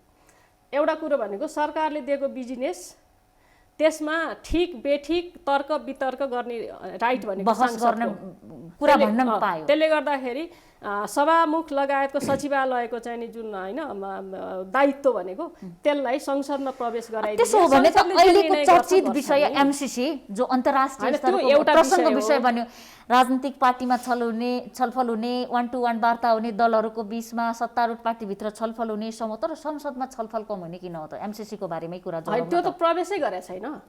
एउटा कुरो भनेको सरकारले दिएको बिजनेस त्यसमा ठिक बेठिक तर्क वितर्क गर्ने राइट भनेको बहस गर्ने कुरा भन्न पायो त्यसले गर्दाखेरि सभामुख लगायतको सचिवालयको चाहिँ नि जुन हैन दायित्व भनेको त्यसलाई संसदमा प्रवेश गराइदिनु त्यसो हो भने त अहिलेको चर्चित विषय एमसीसी जो अन्तर्राष्ट्रिय स्तरको प्रसङ्ग विषय बन्यो राजनीतिक पार्टीमा छलफल हुने 1-to-1 वार्ता हुने दलहरूको बीचमा सत्तारूढ पार्टीभित्र छलफल हुने तर संसदमा छलफल कम हुने किन हो त एमसीसी को बारेमै कुरा जोड्नु त्यो त प्रवेशै गरेको छैन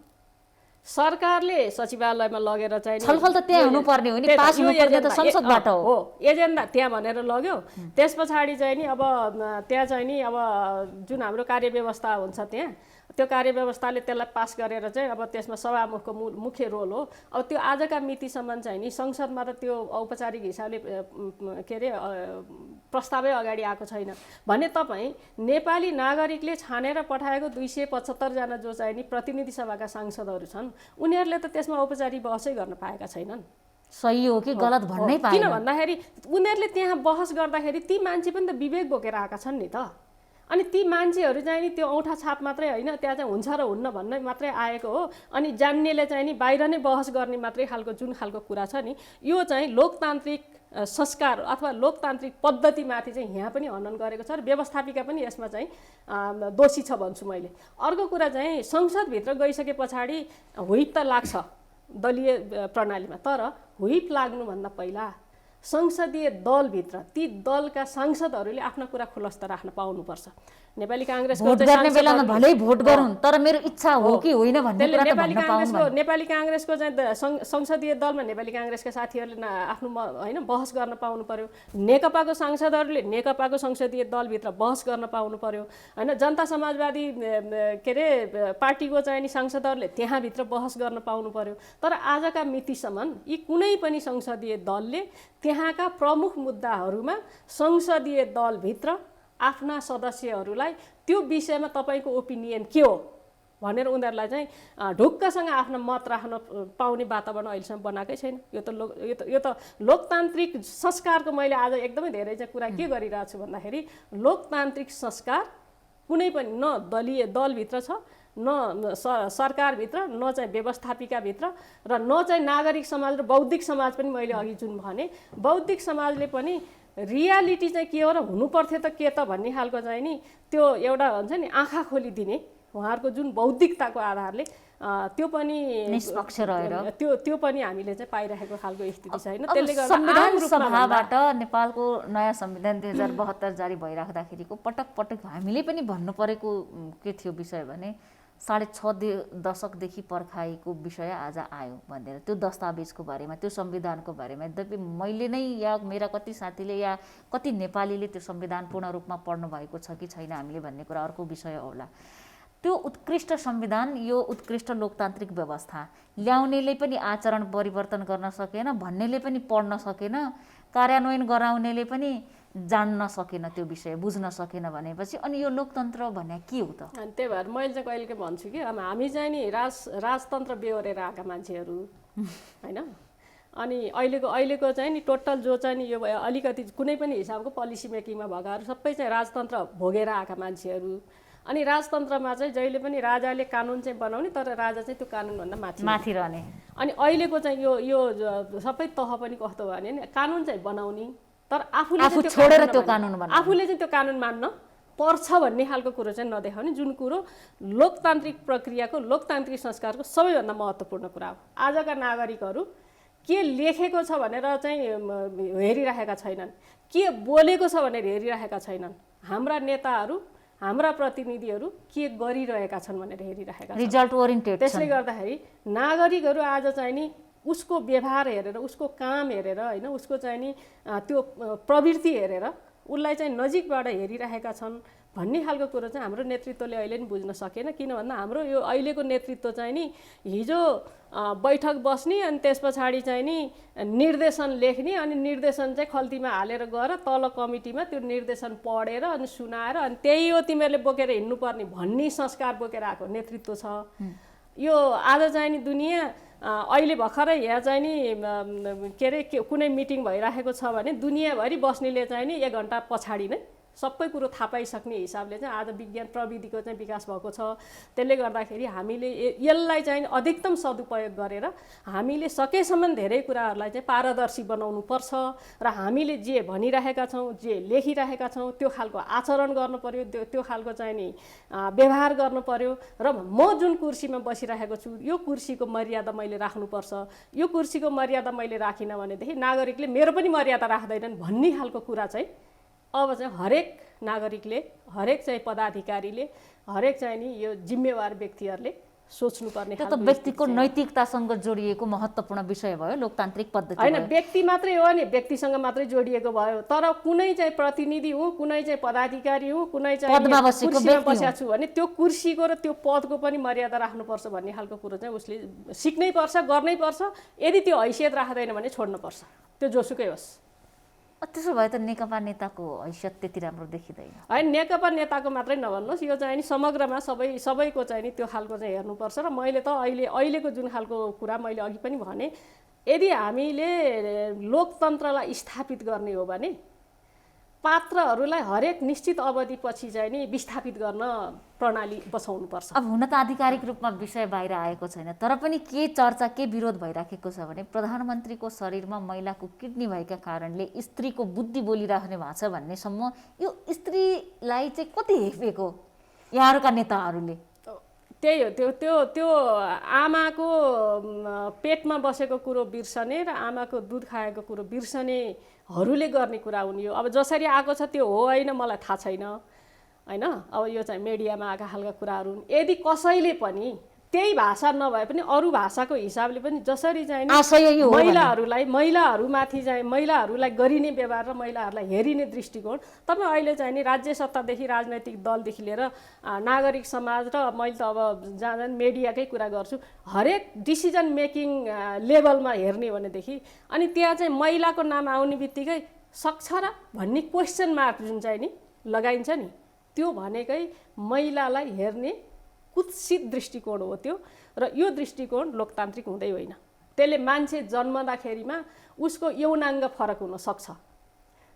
सरकारले सचिवालयमा लगेर चाहिँ छलफल त त्यहाँ हुनुपर्ने हो नि पास हुनुपर्ने त संसदबाट हो एजेन्डा त्यहाँ भनेर लग्यो त्यसपछि चाहिँ नि अब त्यहाँ चाहिँ नि अब जुन हाम्रो कार्यव्यवस्था हुन्छ त्यहाँ त्यो कार्यव्यवस्थाले त्यसलाई पास गरेर चाहिँ अब त्यसमा सभामुखको मुख्य रोल हो अब त्यो आजका मितिसम्म चाहिँ नि संसदमा त त्यो औपचारिक हिसाबले के अरे प्रस्तावै अगाडि आएको छैन भने तपाईँ नेपाली नागरिकले छानेर पठाएको 275 जना जो चाहिँ नि प्रतिनिधि सभाका सांसदहरू छन् उनीहरूले त त्यसमा औपचारिक बहसै गर्न पाएका छैनन् सही हो कि गलत भन्नै पाएन किन भन्दाखेरि उनीहरूले त्यहाँ बहस गर्दाखेरि ती मान्छे पनि त विवेक बोकेर आएका छन् नि त अनि ती मान्छेहरू चाहिँ नि त्यो औँठा छाप मात्रै हैन त्यहाँ चाहिँ हुन्छ र हुन्न भन्ने मात्रै आएको हो अनि जान्नेले चाहिँ नि बाहिर नै बहस गर्ने मात्रै खालको जुन खालको कुरा छ नि यो चाहिँ लोकतान्त्रिक संस्कार अथवा लोकतान्त्रिक पद्धतिमाथि चाहिँ यहाँ पनि हनन गरेको छ र व्यवस्थापिका पनि यसमा चाहिँ दोषी छ भन्छु मैले अर्को कुरा चाहिँ संसदभित्र गइसके पछाडि व्हिप त लाग्छ दलीय प्रणालीमा तर व्हिप लाग्नुभन्दा पहिला संसदीय दलभित्र ती दलका सांसदहरूले आफ्ना कुरा खुलस्त राख्न पाउनुपर्छ। नेपाली काङ्ग्रेसको भोट गर्ने बेलामा भलै भोट गरौँ तर मेरो इच्छा हो कि होइन भन्ने कुरा त भन्न पाउनु। नेपाली काङ्ग्रेसको चाहिँ संसदीय दलमा नेपाली काङ्ग्रेसका साथीहरूले आफ्नो होइन बहस गर्न पाउनु पर्यो। नेकपाको सांसदहरूले नेकपाको संसदीय दलभित्र बहस गर्न पाउनु पर्यो होइन। जनता समाजवादी के अरे पार्टीको चाहिँ नि सांसदहरूले त्यहाँभित्र बहस गर्न पाउनु पर्यो। तर आजका मितिसम्म यी कुनै पनि संसदीय दलले त्यहाँका प्रमुख मुद्दाहरूमा संसदीय दलभित्र आफ्ना सदस्यहरूलाई त्यो विषयमा तपाईँको ओपिनियन के हो भनेर उनीहरूलाई चाहिँ ढुक्कसँग आफ्नो मत राख्न पाउने वातावरण अहिलेसम्म बनाएकै छैन। यो त लोकतान्त्रिक संस्कारको मैले आज एकदमै धेरै चाहिँ कुरा के गरिरहेको छु भन्दाखेरि लोकतान्त्रिक संस्कार कुनै पनि न दलीय दलभित्र छ, न सरकारभित्र, न चाहिँ व्यवस्थापिकाभित्र, र न चाहिँ नागरिक समाज र बौद्धिक समाज पनि। मैले अघि जुन भने बौद्धिक समाजले पनि रियालिटी चाहिँ के हो र हुनुपर्थ्यो त के त भन्ने खालको चाहिँ नि त्यो एउटा हुन्छ नि आँखा खोलिदिने उहाँहरूको जुन बौद्धिकताको आधारले त्यो पनि निष्पक्ष रहेर त्यो पनि हामीले चाहिँ पाइरहेको खालको स्थिति छैन। त्यसले गर्दा संविधान सभाबाट नेपालको नयाँ संविधान 2072 जारी भइराख्दाखेरिको पटक पटक हामीले पनि भन्नु परेको के थियो विषय भने 6.5 दशकदेखि पर्खाएको विषय आज आयो भनेर त्यो दस्तावेजको बारेमा त्यो संविधानको बारेमा। यद्यपि मैले नै या मेरा कति साथीले या कति नेपालीले त्यो संविधान पूर्ण रूपमा पढ्नु भएको छ कि छैन हामीले भन्ने कुरा अर्को विषय होला। त्यो उत्कृष्ट संविधान यो उत्कृष्ट लोकतान्त्रिक व्यवस्था ल्याउनेले पनि आचरण परिवर्तन गर्न सकेन, भन्नेले पनि पढ्न सकेन, कार्यान्वयन गराउनेले पनि जान्न सकेन, त्यो विषय बुझ्न सकेन भनेपछि अनि यो लोकतन्त्र भन्ने के हो त? अनि त्यही भएर मैले चाहिँ कहिलेकै भन्छु कि अब हामी चाहिँ नि राजतन्त्र बेहोरेर आएका मान्छेहरू होइन। अनि अहिलेको चाहिँ नि टोटल जो चाहिँ नि यो अलिकति कुनै पनि हिसाबको पोलिसी मेकिङमा भएकाहरू सबै चाहिँ राजतन्त्र भोगेर आएका मान्छेहरू। अनि राजतन्त्रमा चाहिँ जहिले पनि राजाले कानुन चाहिँ बनाउने तर राजा चाहिँ त्यो कानुनभन्दा माथि रहने। अनि अहिलेको चाहिँ यो सबै तह पनि कस्तो भयो भने कानुन चाहिँ बनाउने तर आफूले चाहिँ त्यो कानुन मान्न पर्छ भन्ने खालको कुरो चाहिँ नदेखाउने, जुन कुरो लोकतान्त्रिक प्रक्रियाको लोकतान्त्रिक संस्कारको सबैभन्दा महत्त्वपूर्ण कुरा हो। आजका नागरिकहरू के लेखेको छ भनेर चाहिँ हेरिरहेका छैनन्, के बोलेको छ भनेर हेरिरहेका छैनन्। हाम्रा नेताहरू हाम्रा प्रतिनिधिहरू के गरिरहेका छन् भनेर हेरिरहेका छन्, रिजल्ट ओरिएन्टेड। त्यसले गर्दाखेरि नागरिकहरू आज चाहिँ नि उसको व्यवहार हेरेर उसको काम हेरेर होइन उसको चाहिँ नि त्यो प्रवृत्ति हेरेर उसलाई चाहिँ नजिकबाट हेरिरहेका छन् भन्ने खालको कुरो चाहिँ हाम्रो नेतृत्वले अहिले नि बुझ्न सकेन। किन भन्दा हाम्रो यो अहिलेको नेतृत्व चाहिँ नि हिजो बैठक बस्ने अनि त्यस पछाडि चाहिँ नि निर्देशन लेख्ने अनि निर्देशन चाहिँ खल्तीमा हालेर गएर तल कमिटीमा त्यो निर्देशन पढेर अनि सुनाएर अनि त्यही हो तिमीहरूले बोकेर हिँड्नुपर्ने भन्ने संस्कार बोकेर आएको नेतृत्व छ। यो आज चाहिँ नि दुनियाँ अहिले भर्खरै यहाँ चाहिँ नि के अरे कुनै मिटिङ भइरहेको छ भने दुनियाँभरि बस्नेले चाहिँ नि 1 घन्टा पछाडि नै सबै कुरो थाहा पाइसक्ने हिसाबले चाहिँ आज विज्ञान प्रविधिको चाहिँ विकास भएको छ। त्यसले गर्दाखेरि हामीले यसलाई चाहिँ अधिकतम सदुपयोग गरेर हामीले सकेसम्म धेरै कुराहरूलाई चाहिँ पारदर्शी बनाउनु पर्छ र हामीले जे भनिरहेका छौँ जे लेखिरहेका छौँ त्यो खालको आचरण गर्नु पर्यो, त्यो खालको चाहिँ नि व्यवहार गर्नु पर्यो। र म जुन कुर्सीमा बसिरहेको छु यो कुर्सीको मर्यादा मैले राख्नुपर्छ, यो कुर्सीको मर्यादा मैले राखिनँ भनेदेखि नागरिकले मेरो पनि मर्यादा राख्दैनन् भन्ने खालको कुरा चाहिँ अब चाहिँ हरेक नागरिकले हरेक चाहिँ पदाधिकारीले हरेक चाहिँ नि यो जिम्मेवार व्यक्तिहरूले सोच्नुपर्ने त्यो त व्यक्तिको नैतिकतासँग जोडिएको महत्त्वपूर्ण विषय भयो लोकतान्त्रिक पद्धति होइन। व्यक्ति मात्रै हो नि व्यक्तिसँग मात्रै जोडिएको भयो तर कुनै चाहिँ प्रतिनिधि हुँ कुनै चाहिँ पदाधिकारी हुँ कुनै चाहिँ पदमा बसेको छु भने त्यो कुर्सीको र त्यो पदको पनि मर्यादा राख्नुपर्छ भन्ने खालको कुरो चाहिँ उसले सिक्नै पर्छ, गर्नै पर्छ। यदि त्यो हैसियत राख्दैन भने छोड्नुपर्छ, त्यो जोसुकै होस्। त्यसो भए त नेकपा नेताको हैसियत त्यति राम्रो देखिँदैन होइन। नेकपा नेताको मात्रै नभन्नुहोस् यो चाहिँ नि समग्रमा सबैको चाहिँ नि त्यो खालको चाहिँ हेर्नुपर्छ। र मैले त अहिलेको जुन खालको कुरा मैले अघि पनि भने यदि हामीले लोकतन्त्रलाई स्थापित गर्ने हो भने पात्रहरूलाई हरेक निश्चित अवधिपछि चाहिँ नि विस्थापित गर्न प्रणाली बसाउनुपर्छ। अब हुन त आधिकारिक रूपमा विषय बाहिर आएको छैन तर पनि के चर्चा के विरोध भइराखेको छ भने प्रधानमन्त्रीको शरीरमा महिलाको किडनी भएका कारणले स्त्रीको बुद्धि बोलिराख्ने भएको छ भन्नेसम्म यो स्त्रीलाई चाहिँ कति हेपेको यहाँहरूका नेताहरूले त्यही हो, त्यो त्यो त्यो आमाको पेटमा बसेको कुरो बिर्सने र आमाको दुध खाएको कुरो बिर्सनेहरूले गर्ने कुरा हुने हो। अब जसरी आएको छ त्यो हो होइन मलाई थाहा छैन होइन। अब यो चाहिँ मिडियामा आएका खालका कुराहरू हुन्। यदि कसैले पनि त्यही भाषा नभए पनि अरू भाषाको हिसाबले पनि जसरी चाहिँ महिलाहरूमाथि चाहिँ महिलाहरूलाई गरिने व्यवहार र महिलाहरूलाई हेरिने दृष्टिकोण, तपाईँ अहिले चाहिँ नि राज्य सत्तादेखि राजनैतिक दलदेखि लिएर नागरिक समाज र मैले त अब जहाँ मिडियाकै कुरा गर्छु, हरेक डिसिजन मेकिङ लेभलमा हेर्ने भनेदेखि अनि त्यहाँ चाहिँ महिलाको नाम आउने बित्तिकै सक्छ र भन्ने क्वेसन मार्क जुन चाहिँ नि लगाइन्छ नि, त्यो भनेकै महिलालाई हेर्ने कुत्सित दृष्टिकोण हो त्यो। र यो दृष्टिकोण लोकतान्त्रिक हुँदै होइन। त्यसले मान्छे जन्मँदाखेरिमा उसको यौनाङ्ग फरक हुन सक्छ,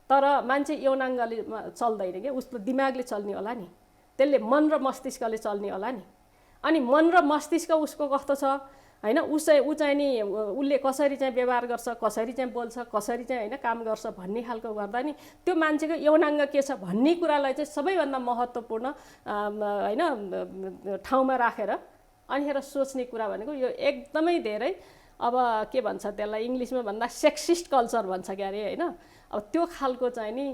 तर मान्छे यौनाङ्गले चल्दैन क्या, उसको दिमागले चल्ने होला नि, त्यसले मन र मस्तिष्कले चल्ने होला नि। अनि मन र मस्तिष्क उसको कस्तो छ होइन, ऊ चाहिँ नि उसले कसरी चाहिँ व्यवहार गर्छ, कसरी चाहिँ बोल्छ, कसरी चाहिँ होइन काम गर्छ भन्ने खालको गर्दा नि त्यो मान्छेको यौनाङ्ग के छ भन्ने कुरालाई चाहिँ सबैभन्दा महत्त्वपूर्ण होइन ठाउँमा राखेर अनिखेर सोच्ने कुरा भनेको यो एकदमै धेरै अब के भन्छ त्यसलाई इङ्ग्लिसमा भन्दा सेक्सिस्ट कल्चर भन्छ क्या अरे होइन। अब त्यो खालको चाहिँ नि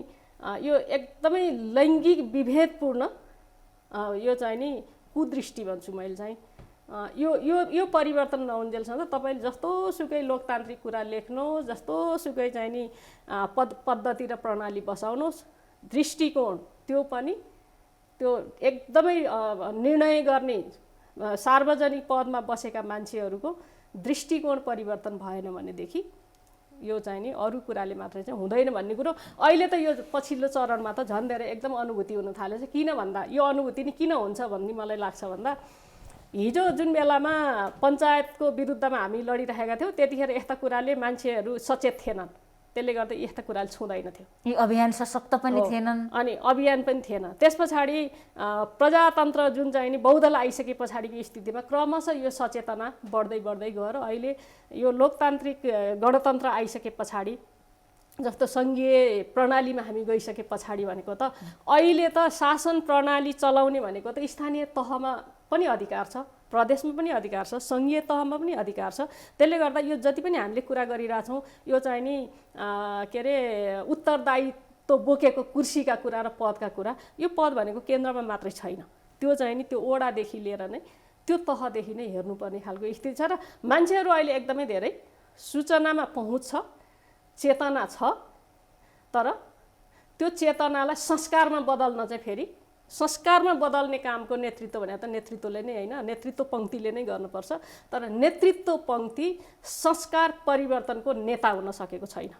यो एकदमै लैङ्गिक विभेदपूर्ण यो चाहिँ नि कुदृष्टि भन्छु मैले चाहिँ। यो यो यो परिवर्तन नहुन्जेलसम्म तपाईँले जस्तोसुकै लोकतान्त्रिक कुरा लेख्नुहोस्, जस्तोसुकै चाहिँ नि पद्धति र प्रणाली बसाउनुहोस्, दृष्टिकोण त्यो पनि त्यो एकदमै निर्णय गर्ने सार्वजनिक पदमा बसेका मान्छेहरूको दृष्टिकोण परिवर्तन भएन भनेदेखि यो चाहिँ नि अरू कुराले मात्रै चाहिँ हुँदैन भन्ने कुरो अहिले त यो पछिल्लो चरणमा त झन् धेरै एकदम अनुभूति हुन थालेछ। किन भन्दा यो अनुभूति नि किन हुन्छ भन्ने मलाई लाग्छ भन्दा हिजो जुन बेलामा पञ्चायतको विरुद्धमा हामी लडिरहेका थियौँ त्यतिखेर यस्ता कुराले मान्छेहरू सचेत थिएनन्, त्यसले गर्दा यस्ता कुराले छुँदैन थियो। यी अभियान सशक्त पनि थिएनन् अनि अभियान पनि थिएन। त्यस पछाडि प्रजातन्त्र जुन चाहिँ नि बहुदल आइसके पछाडिको स्थितिमा क्रमशः यो सचेतना बढ्दै बढ्दै गएर अहिले यो लोकतान्त्रिक गणतन्त्र आइसके पछाडि जस्तो सङ्घीय प्रणालीमा हामी गइसके पछाडि भनेको त अहिले त शासन प्रणाली चलाउने भनेको त स्थानीय तहमा पनि अधिकार छ, प्रदेशमा पनि अधिकार छ, सङ्घीय तहमा पनि अधिकार छ। त्यसले गर्दा यो जति पनि हामीले कुरा गरिरहेछौँ यो चाहिँ नि के अरे उत्तरदायित्व बोकेको कुर्सीका कुरा र पदका कुरा, यो पद भनेको केन्द्रमा मात्रै छैन, त्यो चाहिँ नि त्यो ओडादेखि लिएर नै त्यो तहदेखि नै हेर्नुपर्ने खालको स्थिति छ। र मान्छेहरू अहिले एकदमै धेरै सूचनामा पहुँच छ, चेतना छ, तर त्यो चेतनालाई संस्कारमा बदल्न चाहिँ फेरि संस्कारमा बदल्ने कामको नेतृत्व भने त नेतृत्वले नै होइन, नेतृत्व पङ्क्तिले नै गर्नुपर्छ। तर नेतृत्व पङ्क्ति संस्कार परिवर्तनको नेता हुन सकेको छैन।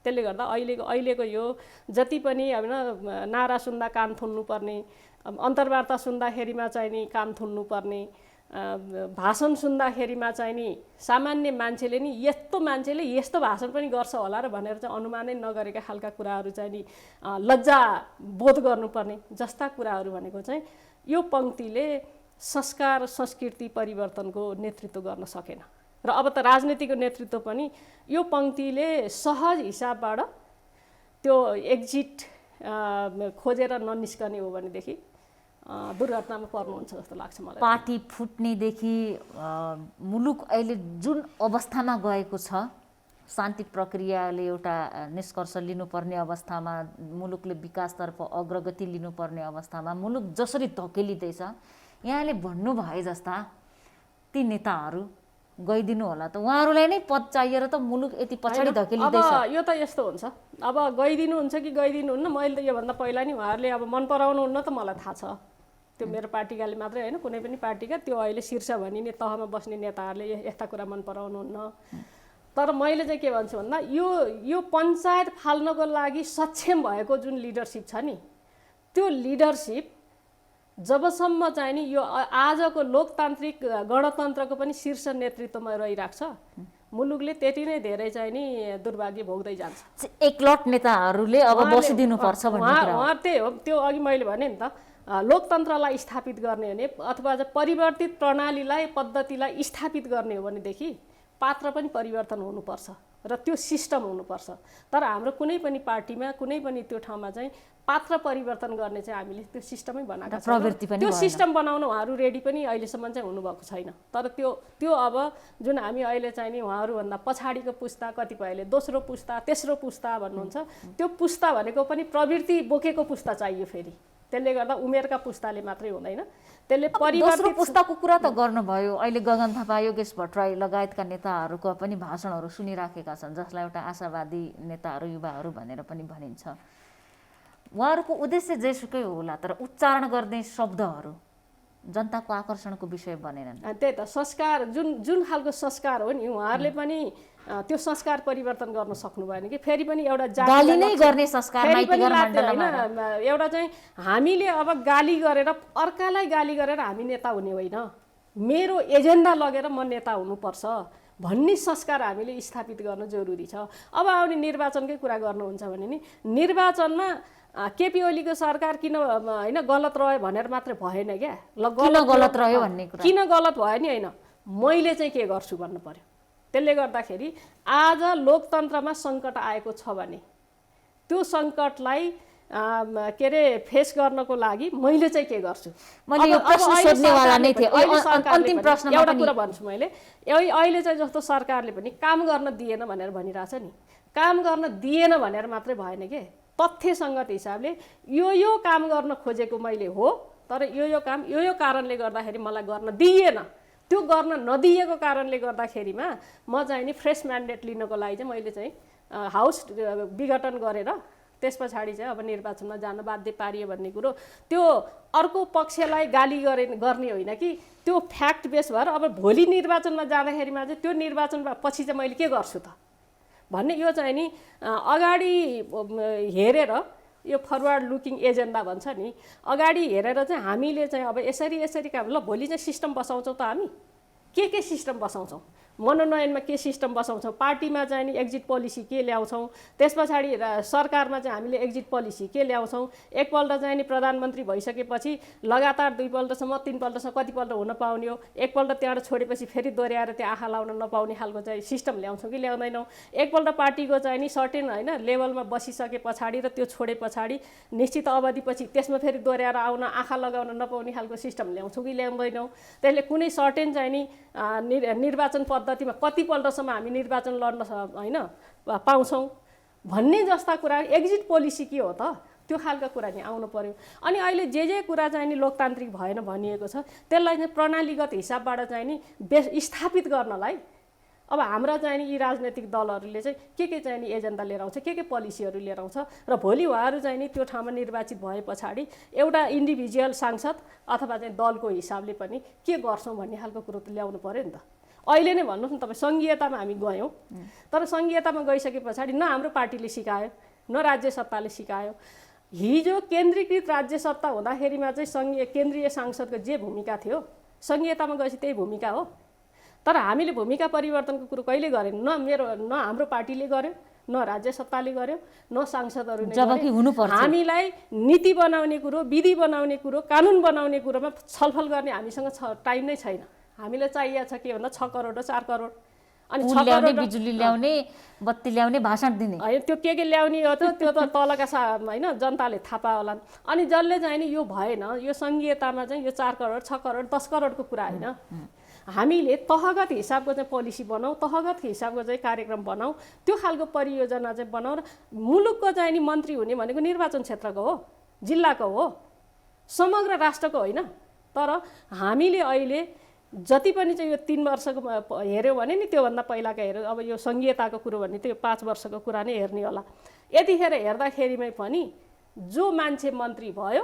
त्यसले गर्दा अहिलेको यो जति पनि होइन नारा सुन्दा कान थुन्नुपर्ने, अन्तर्वार्ता सुन्दाखेरिमा चाहिँ नि कान थुन्नुपर्ने, भाषण सुन्दाखेरिमा चाहिँ नि सामान्य मान्छेले नि यस्तो मान्छेले यस्तो भाषण पनि गर्छ होला र भनेर चाहिँ अनुमानै नगरेका खालका कुराहरू चाहिँ नि लज्जा बोध गर्नुपर्ने जस्ता कुराहरू भनेको चाहिँ यो पङ्क्तिले संस्कार संस्कृति परिवर्तनको नेतृत्व गर्न सकेन। र अब त राजनीतिको नेतृत्व पनि यो पङ्क्तिले सहज हिसाबबाट त्यो एक्जिट खोजेर ननिस्कने हो भनेदेखि दुर्घटनामा पर्नुहुन्छ जस्तो लाग्छ मलाई। पार्टी फुट्नेदेखि मुलुक अहिले जुन अवस्थामा गएको छ, शान्ति प्रक्रियाले एउटा निष्कर्ष लिनुपर्ने अवस्थामा, मुलुकले विकासतर्फ अग्रगति लिनुपर्ने अवस्थामा मुलुक जसरी धकेलिँदैछ, यहाँले भन्नुभए जस्ता ती नेताहरू गइदिनु होला त उहाँहरूलाई नै पद चाहिएर त मुलुक यति पछाडि धकेलिँदैछ। अब यो त यस्तो हुन्छ, अब गइदिनुहुन्छ कि गइदिनुहुन्न, मैले त योभन्दा पहिला नि उहाँहरूले अब मन पराउनुहुन्न त मलाई थाहा छ। त्यो मेरो पार्टीकाले मात्रै होइन, कुनै पनि पार्टीका त्यो अहिले शीर्ष भनिने तहमा बस्ने नेताहरूले यस्ता कुरा मन पराउनुहुन्न। तर मैले चाहिँ के भन्छु भन्दा यो पञ्चायत फाल्नको लागि सक्षम भएको जुन लिडरसिप छ नि, त्यो लिडरसिप जबसम्म चाहिँ नि यो आजको लोकतान्त्रिक गणतन्त्रको पनि शीर्ष नेतृत्वमा रहिरहेको छ, मुलुकले त्यति नै धेरै चाहिँ नि दुर्भाग्य भोग्दै जान्छ। एकलट नेताहरूले अब बसिदिनुपर्छ भन्ने कुरा उहाँ त्यही हो। त्यो अघि मैले भने नि त लोकतन्त्रलाई स्थापित गर्ने हो भने अथवा परिवर्तित प्रणालीलाई पद्धतिलाई स्थापित गर्ने हो भनेदेखि पात्र पनि परिवर्तन हुनुपर्छ र त्यो सिस्टम हुनुपर्छ। तर हाम्रो कुनै पनि पार्टीमा कुनै पनि त्यो ठाउँमा चाहिँ पात्र परिवर्तन गर्ने चाहिँ हामीले त्यो सिस्टमै बनाएको प्रवृत्ति पनि त्यो सिस्टम बनाउन उहाँहरू रेडी पनि अहिलेसम्म चाहिँ हुनुभएको छैन। तर त्यो अब जुन हामी अहिले चाहिँ नि उहाँहरूभन्दा पछाडिको पुस्ता, कतिपयले दोस्रो पुस्ता तेस्रो पुस्ता भन्नुहुन्छ, त्यो पुस्ता भनेको पनि प्रवृत्ति बोकेको पुस्ता चाहियो फेरि। त्यसले गर्दा उमेरका पुस्ताले मात्रै हुँदैन, त्यसले दोस्रो पुस्ताको कुरा त गर्नुभयो। अहिले गगन थापा, योगेश भट्टराई लगायतका नेताहरूको पनि भाषणहरू सुनिराखेका छन्, जसलाई एउटा आशावादी नेताहरू, युवाहरू भनेर पनि भनिन्छ। उहाँहरूको उद्देश्य जेसुकै होला, तर उच्चारण गर्ने शब्दहरू जनताको आकर्षणको विषय बनेनन्। त्यही त संस्कार, जुन खालको संस्कार हो नि, उहाँहरूले पनि त्यो संस्कार परिवर्तन गर्न सक्नु भएन कि फेरि पनि एउटा गाली नै गर्ने संस्कार एउटा चाहिँ हामीले अब गाली गरेर अर्कालाई गाली गरेर हामी नेता हुने होइन, मेरो एजेन्डा लगेर म नेता हुनुपर्छ भन्ने संस्कार हामीले स्थापित गर्न जरुरी छ। अब आउने निर्वाचनकै कुरा गर्नुहुन्छ भने नि, निर्वाचनमा केपी ओलीको सरकार किन होइन गलत रह्यो भनेर मात्रै भएन क्या। गलत रह्यो भन्ने कुरा किन गलत भयो नि, होइन मैले चाहिँ के गर्छु भन्नु पर्यो। त्यसले गर्दाखेरि आज लोकतन्त्रमा सङ्कट आएको छ भने त्यो सङ्कटलाई के अरे फेस गर्नको लागि मैले चाहिँ के गर्छु। मैले यो प्रश्न सोध्नेवाला नै थिए, अन्तिम प्रश्नमा एउटा कुरा भन्छु मैले, अहिले चाहिँ जस्तो सरकारले पनि काम गर्न दिएन भनेर भनिरहेछ नि, काम गर्न दिएन भनेर मात्रै भएन के, तथ्यसङ्गत हिसाबले यो काम गर्न खोजेको मैले हो, तर यो काम यो कारणले गर्दाखेरि मलाई गर्न दिएन, त्यो गर्न नदिएको कारणले गर्दाखेरिमा म चाहिँ नि फ्रेस म्यान्डेट लिनको लागि चाहिँ मैले चाहिँ हाउस विघटन गरेर त्यस पछाडि चाहिँ अब निर्वाचनमा जान बाध्य पारियो भन्ने कुरो, त्यो अर्को पक्षलाई गाली गर्ने होइन कि, त्यो फ्याक्ट बेस भएर अब भोलि निर्वाचनमा जाँदाखेरिमा चाहिँ त्यो निर्वाचन पछि चाहिँ मैले के गर्छु त भन्ने, यो चाहिँ नि अगाडि हेरेर यो फरवर्ड लुकिङ एजेन्डा भन्छ नि, अगाडि हेरेर चाहिँ हामीले चाहिँ अब यसरी काम, ल भोलि चाहिँ सिस्टम बसाउँछौँ त हामी, के सिस्टम बसाउँछौँ, मनोनयनमा के सिस्टम बसाउँछौँ, पार्टीमा चाहिँ नि एक्जिट पोलिसी के ल्याउँछौँ, त्यस पछाडि सरकारमा चाहिँ हामीले एक्जिट पोलिसी के ल्याउँछौँ, एकपल्ट चाहिँ नि प्रधानमन्त्री भइसकेपछि लगातार 2 पल्टसम्म 3 पल्टसम्म कतिपल्ट हुन पाउने हो, एकपल्ट त्यहाँबाट छोडेपछि फेरि दोहोऱ्याएर त्यो आँखा लाउन नपाउने खालको चाहिँ सिस्टम ल्याउँछौँ कि ल्याउँदैनौँ, एकपल्ट पार्टीको चाहिँ नि सर्टेन होइन लेभलमा बसिसके पछाडि र त्यो छोडे पछाडि निश्चित अवधिपछि त्यसमा फेरि दोहोऱ्याएर आउन आँखा लगाउन नपाउने खालको सिस्टम ल्याउँछौँ कि ल्याउँदैनौँ, त्यसले कुनै सर्टेन चाहिँ नि निर्वाचन पद्धतिमा कतिपल्टसम्म हामी निर्वाचन लड्न होइन पाउँछौँ भन्ने जस्ता कुरा, एक्जिट पोलिसी के हो त, त्यो खालको कुरा नि आउनु पर्यो। अनि अहिले जे कुरा चाहिँ नि लोकतान्त्रिक भएन भनिएको छ त्यसलाई चाहिँ प्रणालीगत हिसाबबाट चाहिँ नि स्थापित गर्नलाई अब हाम्रा चाहिँ नि यी राजनैतिक दलहरूले चाहिँ के चाहिँ नि एजेन्डा लिएर आउँछ, के पोलिसीहरू लिएर आउँछ र भोलि उहाँहरू चाहिँ नि त्यो ठाउँमा निर्वाचित भए पछाडि एउटा इन्डिभिजुअल सांसद अथवा चाहिँ दलको हिसाबले पनि के गर्छौँ भन्ने खालको कुरो त ल्याउनु पर्यो नि त। अहिले नै भन्नुहोस् न तपाईँ, सङ्घीयतामा हामी गयौँ, तर सङ्घीयतामा गइसके पछाडि न हाम्रो पार्टीले सिकायो न राज्य सत्ताले सिकायो। हिजो केन्द्रीकृत राज्य सत्ता हुँदाखेरिमा चाहिँ केन्द्रीय सांसदको जे भूमिका थियो सङ्घीयतामा गएपछि त्यही भूमिका हो, तर हामीले भूमिका परिवर्तनको कुरो कहिले गरेन, न हाम्रो पार्टीले गर्यो, न राज्य सत्ताले गर्यो, न सांसदहरूले गर्यो। हामीलाई नीति बनाउने कुरो, विधि बनाउने कुरो, कानुन बनाउने कुरोमा छलफल गर्ने हामीसँग टाइम नै छैन। हामीलाई चाहिएको छ के भन्दा 6 करोड र 4 करोड, अनि 6 करोड बिजुली ल्याउने, बत्ती ल्याउने, भाषण दिने, होइन त्यो के ल्याउने हो त, त्यो त तलका होइन जनताले थाहा पायो होला। अनि जसले चाहिँ नि यो भएन, यो सङ्घीयतामा चाहिँ यो 4 करोड 6 करोड 10 करोडको कुरा होइन, हामीले तहगत हिसाबको चाहिँ पोलिसी बनाऊ, तहगत हिसाबको चाहिँ कार्यक्रम बनाऊ, त्यो खालको परियोजना चाहिँ बनाऊ र मुलुकको चाहिँ नि मन्त्री हुने भनेको निर्वाचन क्षेत्रको हो, जिल्लाको हो, समग्र राष्ट्रको होइन। तर हामीले अहिले जति पनि चाहिँ यो 3 वर्षको हेऱ्यौँ भने नि त्योभन्दा पहिलाको हेऱ्यो, अब यो सङ्घीयताको कुरो भने त्यो 5 वर्षको कुरा नै हेर्ने होला। यतिखेर हेर्दाखेरिमै पनि जो मान्छे मन्त्री भयो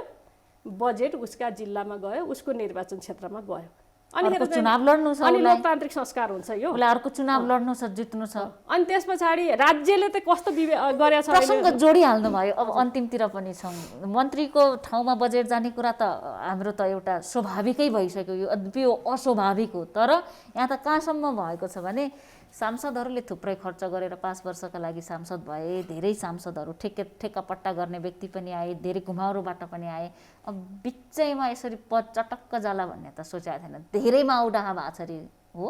बजेट उसका जिल्लामा गयो, उसको निर्वाचन क्षेत्रमा गयो, अनि चुनाव लड्नु छ, अनि लोकतान्त्रिक संस्कार हुन्छ यो, अर्को चुनाव लड्नु छ, जित्नु छ। अनि त्यस पछाडि राज्यले त कस्तो गरेछ प्रसङ्ग जोडिहाल्नु भयो। अब अन्तिमतिर पनि छौँ, मन्त्रीको ठाउँमा बजेट जाने कुरा त हाम्रो त एउटा स्वाभाविकै भइसक्यो, यो अस्वाभाविक हो। तर यहाँ त कहाँसम्म भएको छ भने सांसदहरूले थुप्रै खर्च गरेर 5 वर्षका लागि सांसद भए, धेरै सांसदहरू ठेक्कापट्टा गर्ने व्यक्ति पनि आए, धेरै घुमाउरोबाट पनि आए। अब बिचैमा यसरी पद चटक्क जाला भन्ने त सोचेको थिएन, धेरै माउडाहा भएको छ हो।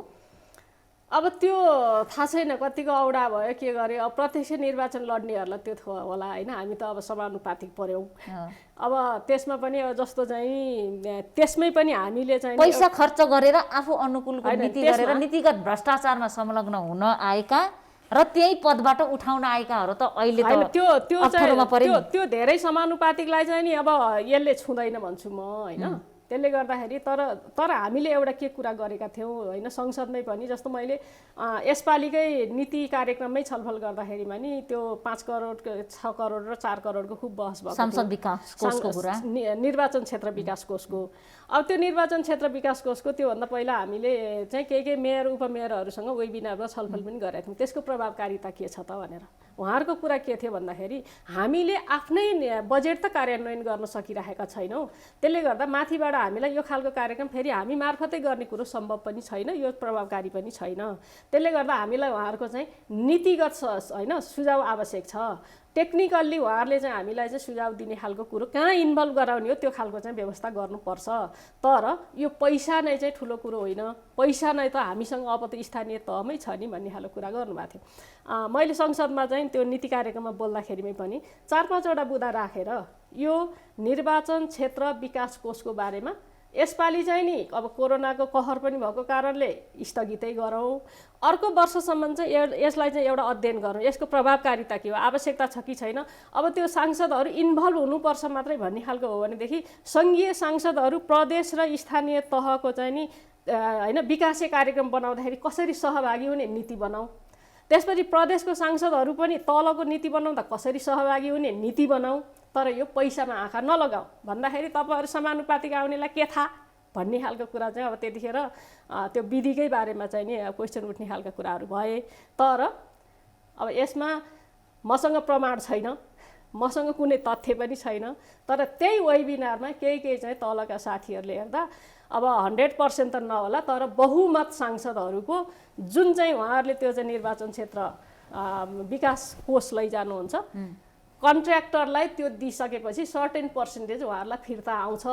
अब त्यो थाहा छैन कतिको औडा भयो के गर्यो। अब प्रत्यक्ष निर्वाचन लड्नेहरूलाई त्यो होला होइन, हामी त अब समानुपातिक पर्यौँ। अब त्यसमा पनि अब जस्तो चाहिँ त्यसमै पनि हामीले चाहिँ पैसा खर्च गरेर आफू अनुकूलको नीति गरेर नीतिगत भ्रष्टाचारमा संलग्न हुन आएका र त्यही पदबाट उठाउन आएकाहरू त अहिले त त्यो धेरै समानुपातिकलाई चाहिँ नि अब यसले छुँदैन भन्छु म होइन। त्यसले गर्दाखेरि तर हामीले एउटा के कुरा गरेका थियौँ होइन, संसदमै पनि जस्तो मैले यसपालिकै नीति कार्यक्रममै छलफल गर्दाखेरिमा नि त्यो 5 करोड 6 करोड र 4 करोडको खुब बहस भएको संसद विकास कोषको कुरा, निर्वाचन क्षेत्र विकास कोषको। अब त्यो निर्वाचन क्षेत्र विकास कोषको त्योभन्दा पहिला हामीले चाहिँ के मेयर उपमेयरहरूसँग वेबिनारमा छलफल पनि गरेका थियौँ, त्यसको प्रभावकारिता के छ त भनेर। उहाँहरूको कुरा के थियो भन्दाखेरि हामीले आफ्नै बजेट त कार्यान्वयन गर्न सकिरहेका छैनौँ, त्यसले गर्दा माथिबाट हामीलाई यो खालको कार्यक्रम फेरि हामी मार्फतै गर्ने कुरो सम्भव पनि छैन, यो प्रभावकारी पनि छैन। त्यसले गर्दा हामीलाई उहाँहरूको चाहिँ नीतिगत होइन सुझाव आवश्यक छ। टेक्निकल्ली उहाँहरूले चाहिँ हामीलाई चाहिँ सुझाव दिने खालको कुरो कहाँ इन्भल्भ गराउने हो त्यो खालको चाहिँ व्यवस्था गर्नुपर्छ। तर यो पैसा नै चाहिँ ठुलो कुरो होइन, पैसा नै त हामीसँग अब त स्थानीय तहमै छ नि भन्ने खालको कुरा गर्नुभएको थियो। मैले संसदमा चाहिँ त्यो नीति कार्यक्रममा बोल्दाखेरिमै पनि 4-5 वटा बुँदा राखेर यो निर्वाचन क्षेत्र विकास कोषको बारेमा यसपालि चाहिँ नि अब कोरोनाको कहर पनि भएको कारणले स्थगितै गरौँ, अर्को वर्षसम्म चाहिँ यसलाई चाहिँ एउटा अध्ययन गरौँ, यसको प्रभावकारिता के हो, आवश्यकता छ कि छैन। अब त्यो सांसदहरू इन्भल्भ हुनुपर्छ मात्रै भन्ने खालको हो भनेदेखि सङ्घीय सांसदहरू प्रदेश र स्थानीय तहको चाहिँ नि होइन विकासे कार्यक्रम बनाउँदाखेरि कसरी सहभागी हुने नीति बनाऊ। त्यसपछि प्रदेशको सांसदहरू पनि तलको नीति बनाउँदा कसरी सहभागी हुने नीति बनाऊ। तर यो पैसामा आँखा नलगाऊ भन्दाखेरि तपाईँहरू समानुपातिक आउनेलाई के थाहा भन्ने खालको कुरा चाहिँ अब त्यतिखेर त्यो विधिकै बारेमा चाहिँ नि क्वेसन उठ्ने खालका कुराहरू भए। तर अब यसमा मसँग प्रमाण छैन, मसँग कुनै तथ्य पनि छैन, तर त्यही वेबिनारमा केही चाहिँ तलका साथीहरूले हेर्दा अब 100% त नहोला तर बहुमत सांसदहरूको जुन चाहिँ उहाँहरूले त्यो चाहिँ निर्वाचन क्षेत्र विकास कोष लैजानुहुन्छ कन्ट्र्याक्टरलाई त्यो दिइसकेपछि सर्टेन पर्सेन्टेज उहाँहरूलाई फिर्ता आउँछ।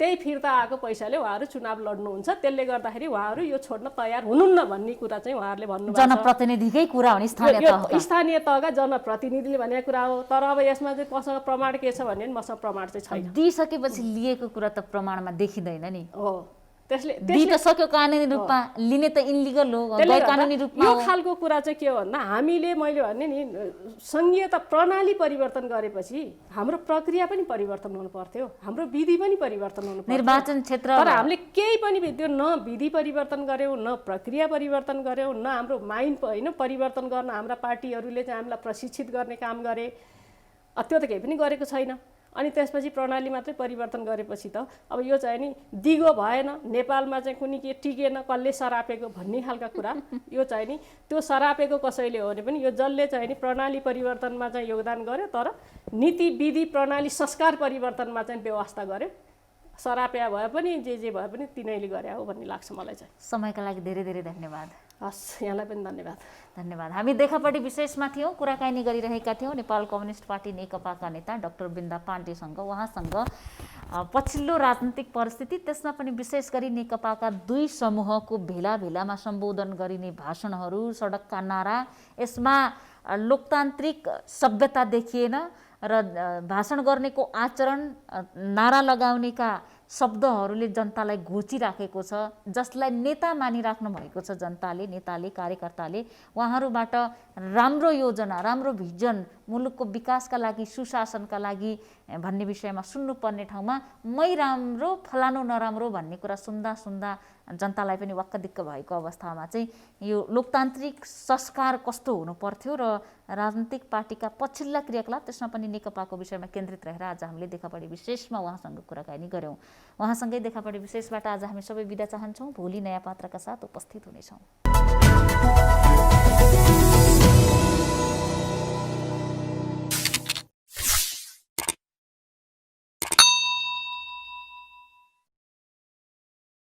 त्यही फिर्ता आएको पैसाले उहाँहरू चुनाव लड्नुहुन्छ। त्यसले गर्दाखेरि उहाँहरू यो छोड्न तयार हुनुहुन्न भन्ने कुरा चाहिँ उहाँहरूले भन्नुभएको छ। जनप्रतिनिधिकै कुरा हो नि, स्थानीय तहका जनप्रतिनिधिले भनेको कुरा हो। तर अब यसमा चाहिँ मसँग प्रमाण के छ भने मसँग प्रमाण चाहिँ छैन। दिइसकेपछि लिएको कुरा त प्रमाणमा देखिँदैन नि। हो, त्यसले दिइ त सक्यो कानुनी रूपमा, लिने त इनलिगल हो, गैर कानुनी रूपमा। यो खालको कुरा चाहिँ के हो भन्दा हामीले मैले भने नि सङ्घीयता प्रणाली परिवर्तन गरेपछि हाम्रो प्रक्रिया पनि परिवर्तन हुनु पर्थ्यो, हाम्रो विधि पनि परिवर्तन हुनु पर्थ्यो। निर्वाचन क्षेत्र तर हामीले केही पनि त्यो न विधि परिवर्तन गर्यौँ, न प्रक्रिया परिवर्तन गर्यौँ, न हाम्रो माइन्ड होइन परिवर्तन गर्न हाम्रा पार्टीहरूले चाहिँ हामीलाई प्रशिक्षित गर्ने काम गरे। त्यो त केही पनि गरेको छैन। अनि त्यसपछि प्रणाली मात्रै परिवर्तन गरेपछि त अब यो चाहिँ नि दिगो भएन, नेपालमा चाहिँ कुनै के टिकेन, कसले सरापेको भन्ने खालका कुरा। यो चाहिँ नि त्यो सरापेको कसैले हो भने पनि यो जसले चाहिँ नि प्रणाली परिवर्तनमा चाहिँ योगदान गर्यो तर नीति विधि प्रणाली संस्कार परिवर्तनमा चाहिँ व्यवस्था गर्यो, सराप्या भए पनि जे भए पनि तिनैले गरे हो भन्ने लाग्छ मलाई चाहिँ। समयका लागि धेरै धेरै धन्यवाद। हस्, यहाँलाई पनि धन्यवाद। धन्यवाद। हामी देखापट्टि विशेषमा थियौँ, कुराकानी गरिरहेका थियौँ नेपाल कम्युनिस्ट पार्टी नेकपाका नेता डाक्टर बिन्दा पाण्डेसँग। उहाँसँग पछिल्लो राजनीतिक परिस्थिति, त्यसमा पनि विशेष गरी नेकपाका दुई समूहको भेलामा सम्बोधन गरिने भाषणहरू, सडकका नारा, यसमा लोकतान्त्रिक सभ्यता देखिएन र भाषण गर्नेको आचरण, नारा लगाउनेका शब्दहरूले जनतालाई घोचिराखेको छ, जसलाई नेता मानिराख्नु भएको छ जनताले, नेताले, कार्यकर्ताले। उहाँहरूबाट राम्रो योजना, राम्रो भिजन, मुलुकको विकासका लागि, सुशासनका लागि भन्ने विषयमा सुन्नुपर्ने ठाउँमा मै राम्रो फलानु नराम्रो भन्ने कुरा सुन्दा जनतालाई पनि वाक्कदिक्क भएको अवस्थामा चाहिँ यो लोकतान्त्रिक संस्कार कस्तो हुनु पर्थ्यो र राजनीतिक पार्टीका पछिल्ला क्रियाकलाप, त्यसमा पनि नेकपाको विषयमा केन्द्रित रहेर आज हामीले देखापट्टि विशेषमा उहाँसँग कुराकानी गऱ्यौँ। उहाँसँगै देखापट्टि विशेषबाट आज हामी सबै बिदा चाहन्छौँ। भोलि नयाँ पात्रका साथ उपस्थित हुनेछौँ।